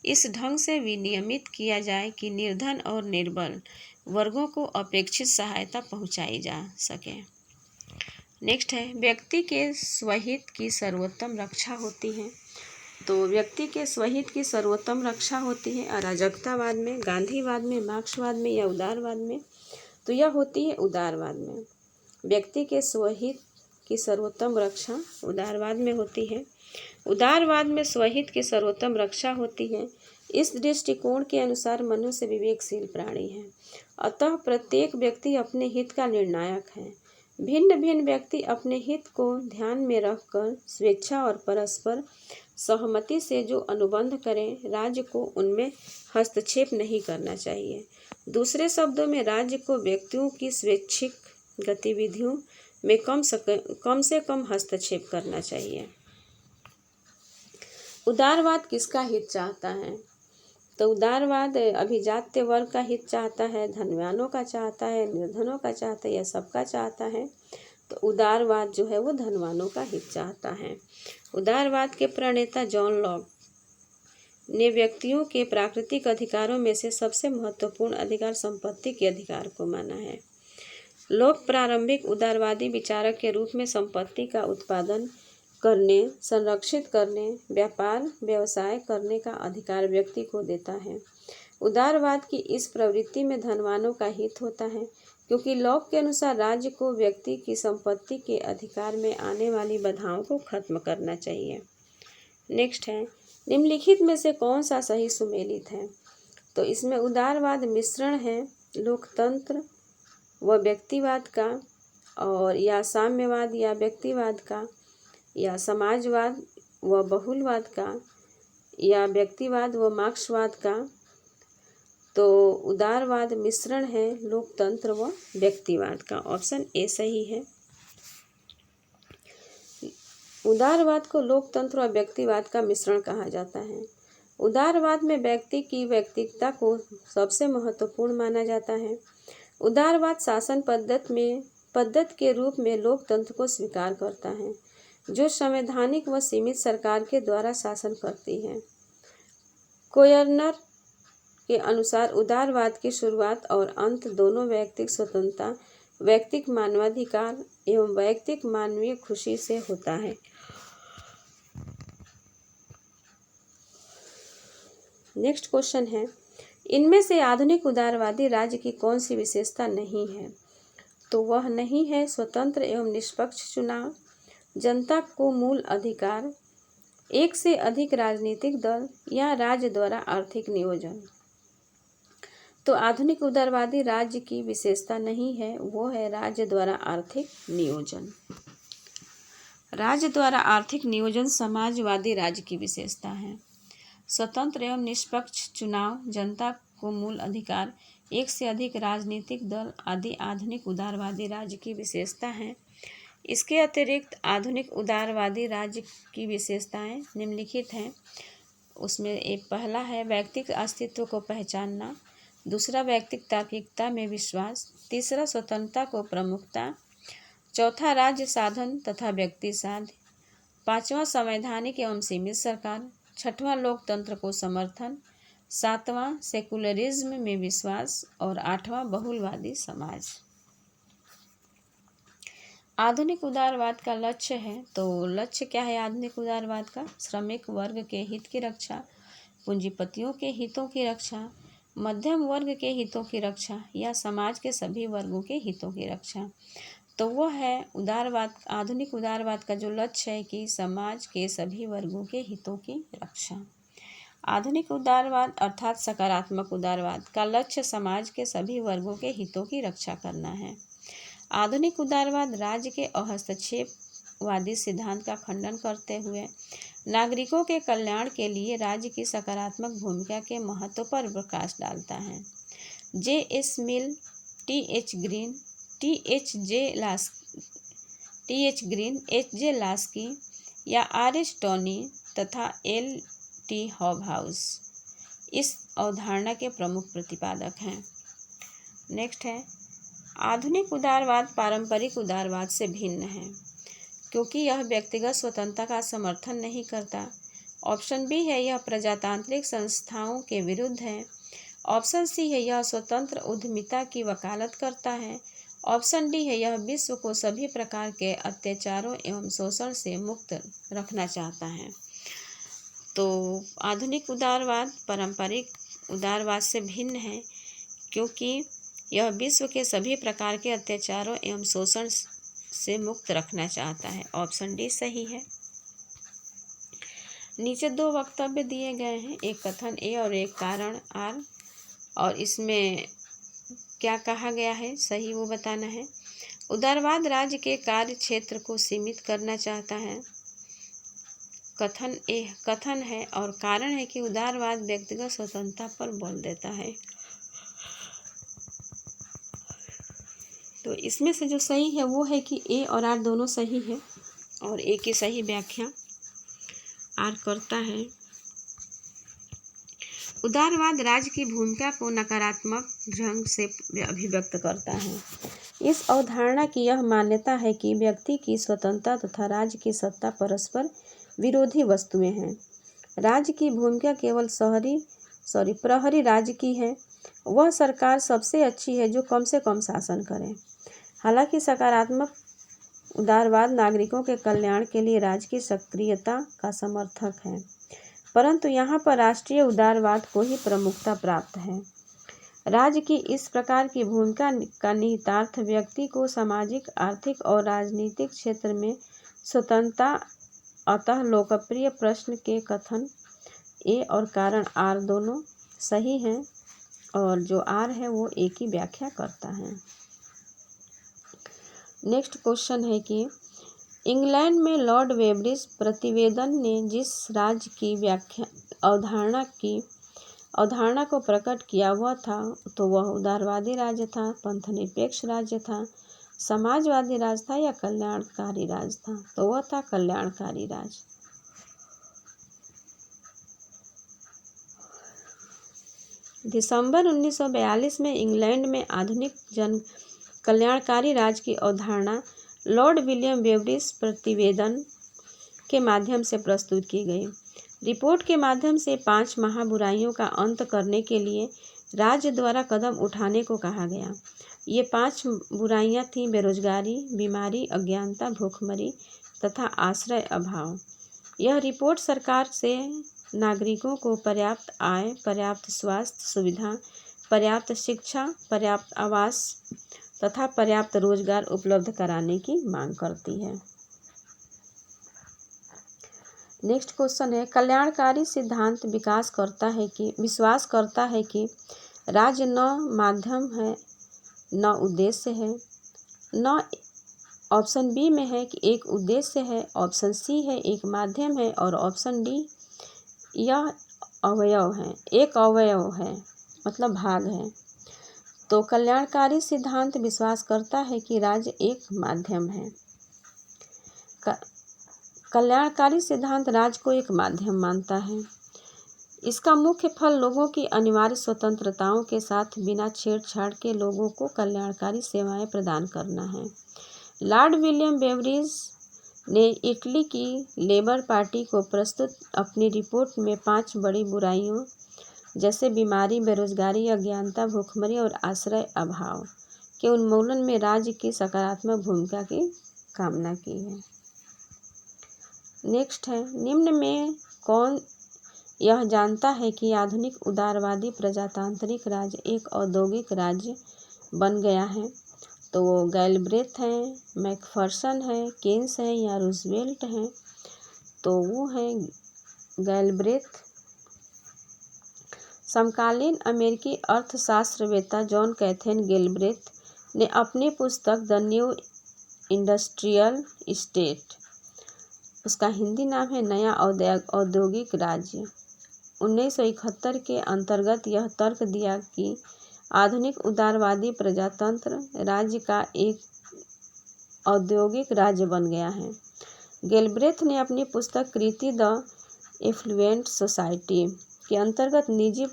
इस ढंग से विनियमित किया जाए कि निर्धन और निर्बल वर्गों को अपेक्षित सहायता पहुंचाई जा सके। नेक्स्ट है, व्यक्ति के स्वहित की सर्वोत्तम रक्षा होती है। तो व्यक्ति के स्वहित की सर्वोत्तम रक्षा होती है अराजकतावाद में, गांधीवाद में, मार्क्सवाद में या उदारवाद में। तो यह होती है उदारवाद में। व्यक्ति के स्वहित की सर्वोत्तम रक्षा उदारवाद में होती है। उदारवाद में स्वहित की सर्वोत्तम रक्षा होती है। इस दृष्टिकोण के अनुसार मनुष्य विवेकशील प्राणी है, अतः प्रत्येक व्यक्ति अपने हित का निर्णायक है। भिन्न भिन्न व्यक्ति अपने हित को ध्यान में रखकर स्वेच्छा और परस्पर सहमति से जो अनुबंध करें, राज्य को उनमें हस्तक्षेप नहीं करना चाहिए। दूसरे शब्दों में राज्य को व्यक्तियों की स्वैच्छिक गतिविधियों में कम से कम हस्तक्षेप करना चाहिए। उदारवाद किसका हित चाहता है? तो उदारवाद अभिजात्य वर्ग का हित चाहता है, धनवानों का चाहता है, निर्धनों का चाहता है या सबका चाहता है? तो उदारवाद जो है वो धनवानों का हित चाहता है। उदारवाद के प्रणेता जॉन लॉक ने व्यक्तियों के प्राकृतिक अधिकारों में से सबसे महत्वपूर्ण अधिकार संपत्ति के अधिकार को माना है। लोक प्रारंभिक उदारवादी विचारक के रूप में संपत्ति का उत्पादन करने, संरक्षित करने, व्यापार व्यवसाय करने का अधिकार व्यक्ति को देता है। उदारवाद की इस प्रवृत्ति में धनवानों का हित होता है, क्योंकि लॉक के अनुसार राज्य को व्यक्ति की संपत्ति के अधिकार में आने वाली बाधाओं को खत्म करना चाहिए। नेक्स्ट है, निम्नलिखित में से कौन सा सही सुमेलित है? तो इसमें उदारवाद मिश्रण है लोकतंत्र व व्यक्तिवाद का, और या साम्यवाद या व्यक्तिवाद का, या समाजवाद व बहुलवाद का, या व्यक्तिवाद व मार्क्सवाद का। तो उदारवाद मिश्रण है लोकतंत्र व व्यक्तिवाद का। ऑप्शन ए सही है। उदारवाद को लोकतंत्र और व्यक्तिवाद का मिश्रण कहा जाता है। उदारवाद में व्यक्ति की व्यक्तिगतता को सबसे महत्वपूर्ण माना जाता है। उदारवाद शासन पद्धति के रूप में लोकतंत्र को स्वीकार करता है, जो संवैधानिक व सीमित सरकार के द्वारा शासन करती है। कोयर्नर के अनुसार उदारवाद की शुरुआत और अंत दोनों वैयक्तिक स्वतंत्रता, वैयक्तिक मानवाधिकार एवं वैयक्तिक मानवीय खुशी से होता है। नेक्स्ट क्वेश्चन है, इनमें से आधुनिक उदारवादी राज्य की कौन सी विशेषता नहीं है? तो वह नहीं है स्वतंत्र एवं निष्पक्ष चुनाव, जनता को मूल अधिकार, एक से अधिक राजनीतिक दल या राज्य द्वारा आर्थिक नियोजन। तो आधुनिक उदारवादी राज्य की विशेषता नहीं है, वो है राज्य द्वारा आर्थिक नियोजन। राज्य द्वारा आर्थिक नियोजन समाजवादी राज्य की विशेषता है। स्वतंत्र एवं निष्पक्ष चुनाव, जनता को मूल अधिकार, एक से अधिक राजनीतिक दल आदि आधुनिक उदारवादी राज्य की विशेषता है। इसके अतिरिक्त आधुनिक उदारवादी राज्य की विशेषताएं निम्नलिखित हैं। उसमें एक पहला है व्यक्तिगत अस्तित्व को पहचानना, दूसरा व्यक्तिगत तार्किकता में विश्वास, तीसरा स्वतंत्रता को प्रमुखता, चौथा राज्य साधन तथा व्यक्ति साध्य, पांचवा संवैधानिक एवं सीमित सरकार, छठवां लोकतंत्र को समर्थन, सातवां सेकुलरिज्म में विश्वास और आठवां बहुलवादी समाज। आधुनिक उदारवाद का लक्ष्य है, तो लक्ष्य क्या है आधुनिक उदारवाद का? श्रमिक वर्ग के हित की रक्षा, पूंजीपतियों के हितों की रक्षा, मध्यम वर्ग के हितों की रक्षा या समाज के सभी वर्गों के हितों की रक्षा। तो वो है उदारवाद। आधुनिक उदारवाद का जो लक्ष्य है कि समाज के सभी वर्गों के हितों की रक्षा। आधुनिक उदारवाद अर्थात सकारात्मक उदारवाद का लक्ष्य समाज के सभी वर्गों के हितों की रक्षा करना है। आधुनिक उदारवाद राज्य के हस्तक्षेपवादी सिद्धांत का खंडन करते हुए नागरिकों के कल्याण के लिए राज्य की सकारात्मक भूमिका के महत्व पर प्रकाश डालता है। J.S. मिल, T.H. Green, H.J. लास्की या R.S. टोनी तथा L.T. हॉबहाउस इस अवधारणा के प्रमुख प्रतिपादक हैं। नेक्स्ट है, आधुनिक उदारवाद पारंपरिक उदारवाद से भिन्न है क्योंकि यह व्यक्तिगत स्वतंत्रता का समर्थन नहीं करता। ऑप्शन बी है, यह प्रजातांत्रिक संस्थाओं के विरुद्ध है। ऑप्शन सी है, यह स्वतंत्र उद्यमिता की वकालत करता है। ऑप्शन डी है, यह विश्व को सभी प्रकार के अत्याचारों एवं शोषण से मुक्त रखना चाहता है। तो आधुनिक उदारवाद पारंपरिक उदारवाद से भिन्न है क्योंकि यह विश्व के सभी प्रकार के अत्याचारों एवं शोषण से मुक्त रखना चाहता है। ऑप्शन डी सही है। नीचे दो वक्तव्य दिए गए हैं, एक कथन ए और एक कारण आर, और इसमें क्या कहा गया है सही वो बताना है। उदारवाद राज्य के कार्य क्षेत्र को सीमित करना चाहता है, कथन है, और कारण है कि उदारवाद व्यक्तिगत स्वतंत्रता पर बल देता है। तो इसमें से जो सही है वो है कि ए और आर दोनों सही है और ए की सही व्याख्या आर करता है। उदारवाद राज्य की भूमिका को नकारात्मक ढंग से अभिव्यक्त करता है। इस अवधारणा की यह मान्यता है कि व्यक्ति की स्वतंत्रता तथा राज्य की सत्ता परस्पर विरोधी वस्तुएं हैं। राज्य की भूमिका केवल प्रहरी राज्य की है। वह सरकार सबसे अच्छी है जो कम से कम शासन करे। हालांकि सकारात्मक उदारवाद नागरिकों के कल्याण के लिए राज्य की सक्रियता का समर्थक है, परंतु यहाँ पर राष्ट्रीय उदारवाद को ही प्रमुखता प्राप्त है। राज्य की इस प्रकार की भूमिका का निहितार्थ व्यक्ति को सामाजिक, आर्थिक और राजनीतिक क्षेत्र में स्वतंत्रता। अतः लोकप्रिय प्रश्न के कथन ए और कारण आर दोनों सही हैं और जो आर है वो ए की व्याख्या करता है। नेक्स्ट क्वेश्चन है कि इंग्लैंड में लॉर्ड वेब्रिज प्रतिवेदन ने जिस राज्य की व्याख्या अवधारणा को प्रकट किया वह उदारवादी राज्य था, पंथनिरपेक्ष राज्य था, समाजवादी राज्य था या कल्याणकारी राज्य था। तो वह था कल्याणकारी राज्य। दिसंबर 1942 में इंग्लैंड में आधुनिक जन कल्याणकारी राज्य की अवधारणा लॉर्ड विलियम वेब्रिज प्रतिवेदन के माध्यम से प्रस्तुत की गई। रिपोर्ट के माध्यम से 5 महाबुराइयों का अंत करने के लिए राज्य द्वारा कदम उठाने को कहा गया। ये 5 बुराइयां थीं: बेरोजगारी, बीमारी, अज्ञानता, भूखमरी तथा आश्रय अभाव। यह रिपोर्ट सरकार से नागरिकों को पर्याप्त आय, पर्याप्त स्वास्थ्य सुविधा, पर्याप्त शिक्षा, पर्याप्त आवास तथा पर्याप्त रोजगार उपलब्ध कराने की मांग करती है। नेक्स्ट क्वेश्चन है, कल्याणकारी सिद्धांत विश्वास करता है कि राज्य न माध्यम है न उद्देश्य है। न ऑप्शन बी में है कि एक उद्देश्य है, ऑप्शन सी है एक माध्यम है और ऑप्शन डी यह एक अवयव है मतलब भाग है। तो कल्याणकारी सिद्धांत विश्वास करता है कि राज्य एक माध्यम है। कल्याणकारी सिद्धांत राज्य को एक माध्यम मानता है। इसका मुख्य फल लोगों की अनिवार्य स्वतंत्रताओं के साथ बिना छेड़छाड़ के लोगों को कल्याणकारी सेवाएं प्रदान करना है। लॉर्ड विलियम बेवरिज ने इटली की लेबर पार्टी को प्रस्तुत अपनी रिपोर्ट में 5 बड़ी बुराइयों जैसे बीमारी, बेरोजगारी, अज्ञानता, भूखमरी और आश्रय अभाव के उन्मूलन में राज्य की सकारात्मक भूमिका की कामना की है। नेक्स्ट है, निम्न में कौन यह जानता है कि आधुनिक उदारवादी प्रजातांत्रिक राज्य एक औद्योगिक राज्य बन गया है। तो वो गैलब्रेथ हैं, मैकफर्सन हैं, केन्स हैं या रूजवेल्ट हैं? तो वो हैं गैलब्रेथ। समकालीन अमेरिकी अर्थशास्त्रवेत्ता जॉन कैथन गैलब्रेथ ने अपनी पुस्तक द न्यू इंडस्ट्रियल स्टेट, उसका हिंदी नाम है नया औद्योगिक राज्य, 1971 के अंतर्गत यह तर्क दिया कि आधुनिक उदारवादी प्रजातंत्र राज्य का एक औद्योगिक राज्य बन गया है। गैलब्रेथ ने अपनी पुस्तक कृति द एफ्लुएंट सोसाइटी के अंतर्गत निजी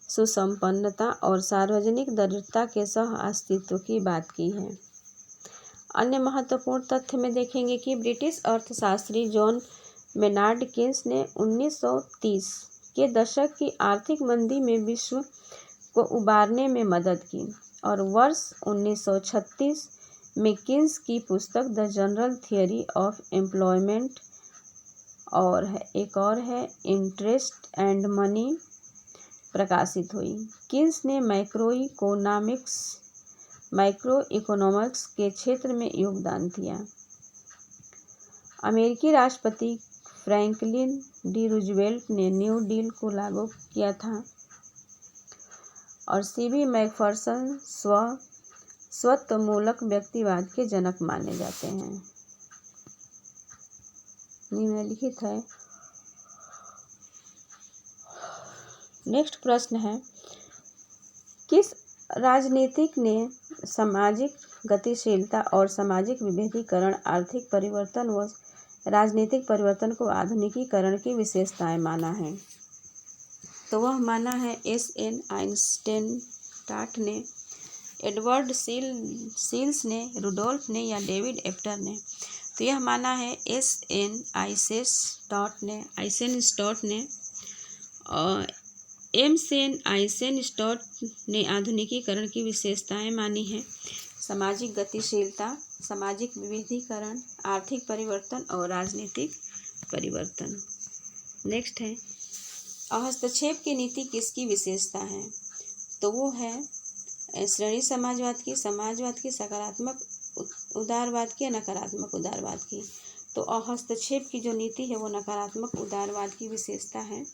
सुसंपन्नता और सार्वजनिक दरिद्रता के सह अस्तित्व की बात की है। अन्य महत्वपूर्ण तथ्य में देखेंगे कि ब्रिटिश अर्थशास्त्री जॉन मेनार्ड केन्स ने 1930 के दशक की आर्थिक मंदी में विश्व को उबारने में मदद की और वर्ष 1936 में केन्स की पुस्तक the general theory of employment और एक और है इंटरेस्ट एंड मनी प्रकाशित हुई। केन्स ने माइक्रो इकोनॉमिक्स के क्षेत्र में योगदान दिया। अमेरिकी राष्ट्रपति फ्रैंकलिन डी रूजवेल्ट ने न्यू डील को लागू किया था और सीबी मैकफर्सन स्वत्वमूलक व्यक्तिवाद के जनक माने जाते हैं। निम्नलिखित है। नेक्स्ट प्रश्न है, किस राजनीतिक ने सामाजिक गतिशीलता और सामाजिक विभेदीकरण, आर्थिक परिवर्तन व राजनीतिक परिवर्तन को आधुनिकीकरण की विशेषताएं माना है? तो वह माना है S.N. आइंस्टाइन ने, एडवर्ड सील्स ने, रुडोल्फ ने या डेविड एप्टर ने? तो यह माना है S.N. आइसेनस्टॉट ने। और आइसेनस्टॉट ने आधुनिकीकरण की विशेषताएं मानी हैं सामाजिक गतिशीलता, सामाजिक विविधीकरण, आर्थिक परिवर्तन और राजनीतिक परिवर्तन। नेक्स्ट है, हस्तक्षेप की नीति किसकी विशेषता है? तो वो है श्रेणी समाजवाद की, सकारात्मक उदारवाद की या नकारात्मक उदारवाद की? तो हस्तक्षेप की जो नीति है वो नकारात्मक उदारवाद की विशेषता है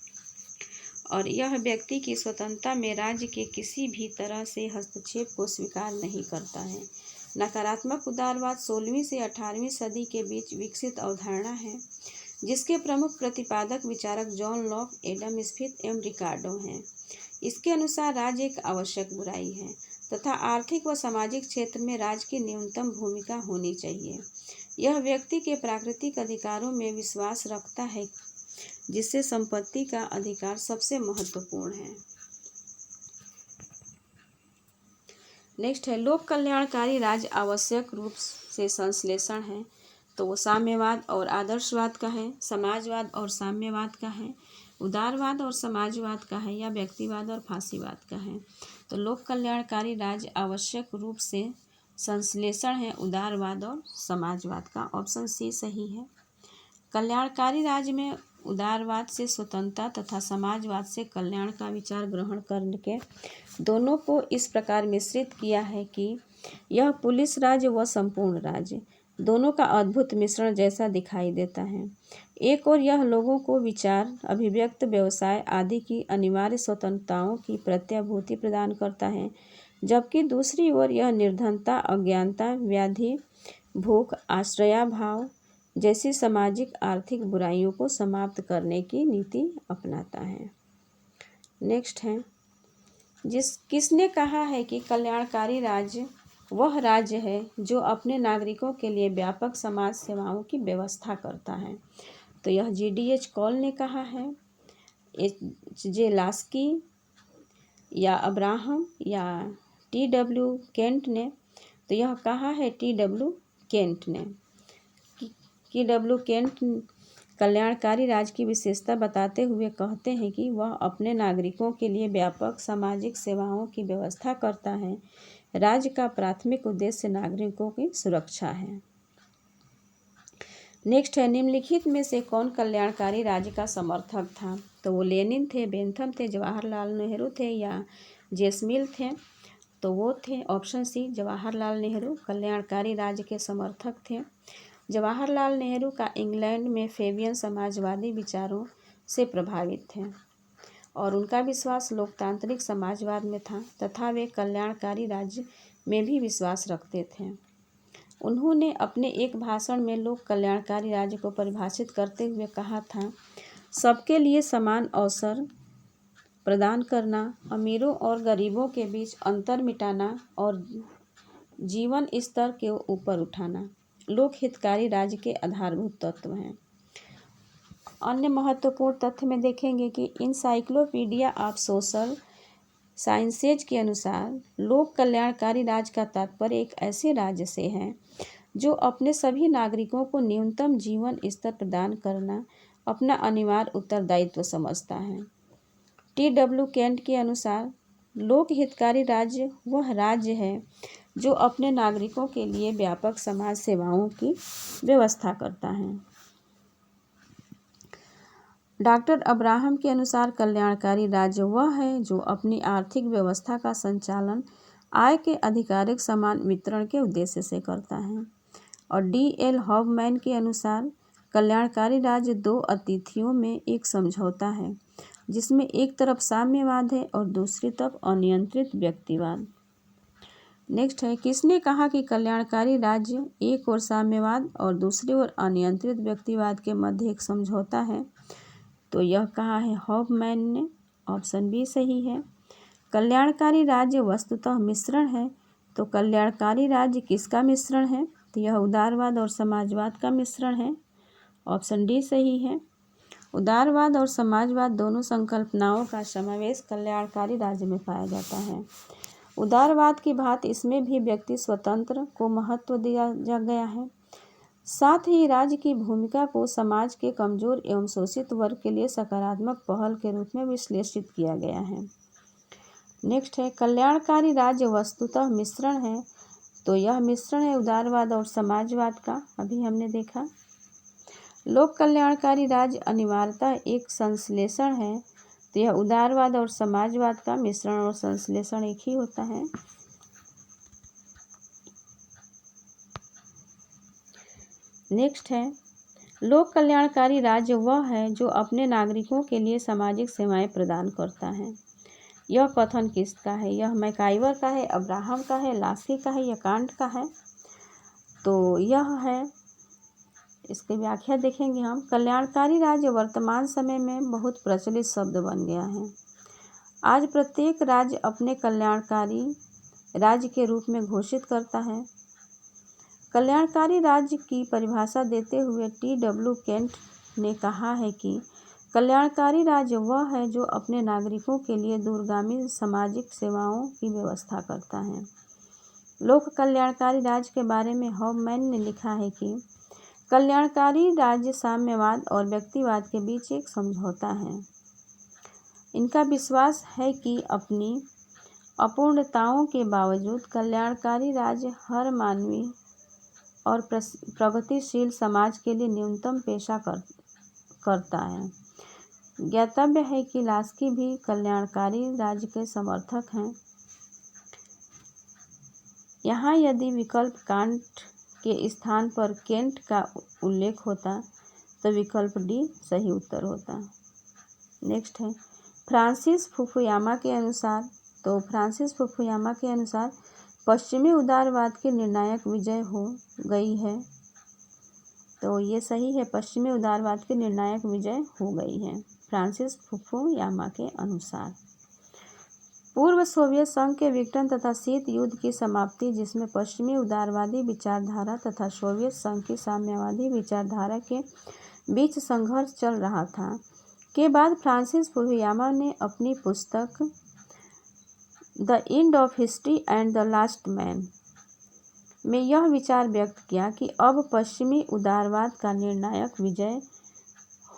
और यह व्यक्ति की स्वतंत्रता में राज्य के किसी भी तरह से हस्तक्षेप को स्वीकार नहीं करता है। नकारात्मक उदारवाद 16वीं से 18वीं सदी के बीच विकसित अवधारणा है जिसके प्रमुख प्रतिपादक विचारक जॉन लॉक, एडम स्मिथ एवं रिकार्डो हैं। इसके अनुसार राज्य एक आवश्यक बुराई है तथा आर्थिक व सामाजिक क्षेत्र में राज्य की न्यूनतम भूमिका होनी चाहिए। यह व्यक्ति के प्राकृतिक अधिकारों में विश्वास रखता है जिससे संपत्ति का अधिकार सबसे महत्वपूर्ण है। नेक्स्ट है, लोक कल्याणकारी राज्य आवश्यक रूप से संश्लेषण है। तो वो साम्यवाद और आदर्शवाद का है, समाजवाद और साम्यवाद का है, उदारवाद और समाजवाद का है या व्यक्तिवाद और फांसीवाद का है? तो लोक कल्याणकारी राज्य आवश्यक रूप से संश्लेषण है उदारवाद और समाजवाद का। ऑप्शन सी सही है। कल्याणकारी राज्य में उदारवाद से स्वतंत्रता तथा समाजवाद से कल्याण का विचार ग्रहण करके दोनों को इस प्रकार मिश्रित किया है कि यह पुलिस राज्य व संपूर्ण राज्य दोनों का अद्भुत मिश्रण जैसा दिखाई देता है। एक और यह लोगों को विचार, अभिव्यक्त, व्यवसाय आदि की अनिवार्य स्वतंत्रताओं की प्रत्याभूति प्रदान करता है, जबकि दूसरी ओर यह निर्धनता, अज्ञानता, व्याधि, भूख, आश्रयाभाव जैसी सामाजिक आर्थिक बुराइयों को समाप्त करने की नीति अपनाता है। नेक्स्ट है, किसने कहा है कि कल्याणकारी राज्य वह राज्य है जो अपने नागरिकों के लिए व्यापक समाज सेवाओं की व्यवस्था करता है? तो यह G.D.H. कॉल ने कहा है, H.J. लास्की या अब्राहम या T.W. केंट ने? तो यह कहा है T.W. केंट ने। T.W. केंट कल्याणकारी राज्य की विशेषता बताते हुए कहते हैं कि वह अपने नागरिकों के लिए व्यापक सामाजिक सेवाओं की व्यवस्था करता है। राज्य का प्राथमिक उद्देश्य नागरिकों की सुरक्षा है। नेक्स्ट है, निम्नलिखित में से कौन कल्याणकारी राज्य का समर्थक था? तो वो लेनिन थे, बेंथम थे, जवाहरलाल नेहरू थे या जेसमिल थे? तो वो थे ऑप्शन सी जवाहरलाल नेहरू कल्याणकारी राज्य के समर्थक थे। जवाहरलाल नेहरू का इंग्लैंड में फेबियन समाजवादी विचारों से प्रभावित थे और उनका विश्वास लोकतांत्रिक समाजवाद में था तथा वे कल्याणकारी राज्य में भी विश्वास रखते थे। उन्होंने अपने एक भाषण में लोक कल्याणकारी राज्य को परिभाषित करते हुए कहा था, सबके लिए समान अवसर प्रदान करना, अमीरों और गरीबों के बीच अंतर मिटाना और जीवन स्तर के ऊपर उठाना लोक हितकारी राज्य के आधारभूत तत्व हैं। अन्य महत्वपूर्ण तथ्य में देखेंगे कि इंसाइक्लोपीडिया ऑफ सोशल साइंसेज के अनुसार लोक कल्याणकारी राज्य का तात्पर्य एक ऐसे राज्य से है जो अपने सभी नागरिकों को न्यूनतम जीवन स्तर प्रदान करना अपना अनिवार्य उत्तरदायित्व समझता है। T.W. केंट के अनुसार लोक हितकारी राज्य वह राज्य है जो अपने नागरिकों के लिए व्यापक समाज सेवाओं की व्यवस्था करता है। डॉक्टर अब्राहम के अनुसार कल्याणकारी राज्य वह है जो अपनी आर्थिक व्यवस्था का संचालन आय के आधिकारिक समान वितरण के उद्देश्य से करता है। और D.L. हॉबमैन के अनुसार कल्याणकारी राज्य दो अतिथियों में एक समझौता है जिसमें एक तरफ साम्यवाद है और दूसरी तरफ अनियंत्रित व्यक्तिवाद। नेक्स्ट है, किसने कहा कि कल्याणकारी राज्य एक ओर साम्यवाद और दूसरी ओर अनियंत्रित व्यक्तिवाद के मध्य एक समझौता है? तो यह कहा है हॉबमैन ने। ऑप्शन बी सही है। कल्याणकारी राज्य वस्तुतः मिश्रण है। तो कल्याणकारी राज्य किसका मिश्रण है? तो यह उदारवाद और समाजवाद का मिश्रण है। ऑप्शन डी सही है। उदारवाद और समाजवाद दोनों संकल्पनाओं का समावेश कल्याणकारी राज्य में पाया जाता है। उदारवाद की भांति इसमें भी व्यक्ति स्वतंत्र को महत्व दिया गया है। साथ ही राज्य की भूमिका को समाज के कमजोर एवं शोषित वर्ग के लिए सकारात्मक पहल के रूप में विश्लेषित किया गया है। नेक्स्ट है, कल्याणकारी राज्य वस्तुतः मिश्रण है। तो यह मिश्रण है उदारवाद और समाजवाद का, अभी हमने देखा। लोक कल्याणकारी राज्य अनिवार्यतः एक संश्लेषण है। तो यह उदारवाद और समाजवाद का मिश्रण और संश्लेषण एक ही होता है। नेक्स्ट है, लोक कल्याणकारी राज्य वह है जो अपने नागरिकों के लिए सामाजिक सेवाएं प्रदान करता है। यह कथन किसका है? यह मैकाइवर का है, अब्राहम का है, लास्की का है या कांट का है? तो यह है, इसकी व्याख्या देखेंगे हम। कल्याणकारी राज्य वर्तमान समय में बहुत प्रचलित शब्द बन गया है। आज प्रत्येक राज्य अपने कल्याणकारी राज्य के रूप में घोषित करता है। कल्याणकारी राज्य की परिभाषा देते हुए T.W. केंट ने कहा है कि कल्याणकारी राज्य वह है जो अपने नागरिकों के लिए दूरगामी सामाजिक सेवाओं की व्यवस्था करता है। लोक कल्याणकारी राज्य के बारे में हॉबमैन ने लिखा है कि कल्याणकारी राज्य साम्यवाद और व्यक्तिवाद के बीच एक समझौता है। इनका विश्वास है कि अपनी अपूर्णताओं के बावजूद कल्याणकारी राज्य हर मानवीय और प्रगतिशील समाज के लिए न्यूनतम पेशा करता है। ज्ञातव्य है कि लास्की भी कल्याणकारी राज्य के समर्थक हैं। यहाँ यदि विकल्प कांट के स्थान पर केंट का उल्लेख होता तो विकल्प डी सही उत्तर होता। नेक्स्ट है, फ्रांसिस फुकुयामा के अनुसार। तो फ्रांसिस फुकुयामा के अनुसार पश्चिमी उदारवाद की निर्णायक विजय हो गई है। तो ये सही है, पश्चिमी उदारवाद की निर्णायक विजय हो गई है फ्रांसिस फुकुयामा के अनुसार। पूर्व सोवियत संघ के विघटन तथा शीत युद्ध की समाप्ति, जिसमें पश्चिमी उदारवादी विचारधारा तथा सोवियत संघ की साम्यवादी विचारधारा के बीच संघर्ष चल रहा था, के बाद फ्रांसिस फुकुयामा ने अपनी पुस्तक the end of history and the last man में यह विचार व्यक्त किया कि अब पश्चिमी उदारवाद का निर्णायक विजय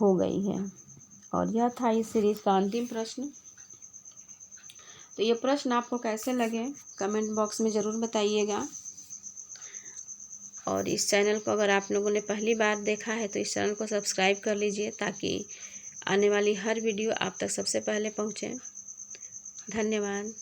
हो गई है। और यह था इस सीरीज का अंतिम प्रश्न। तो ये प्रश्न आपको कैसे लगे कमेंट बॉक्स में ज़रूर बताइएगा। और इस चैनल को अगर आप लोगों ने पहली बार देखा है तो इस चैनल को सब्सक्राइब कर लीजिए ताकि आने वाली हर वीडियो आप तक सबसे पहले पहुँचे। धन्यवाद।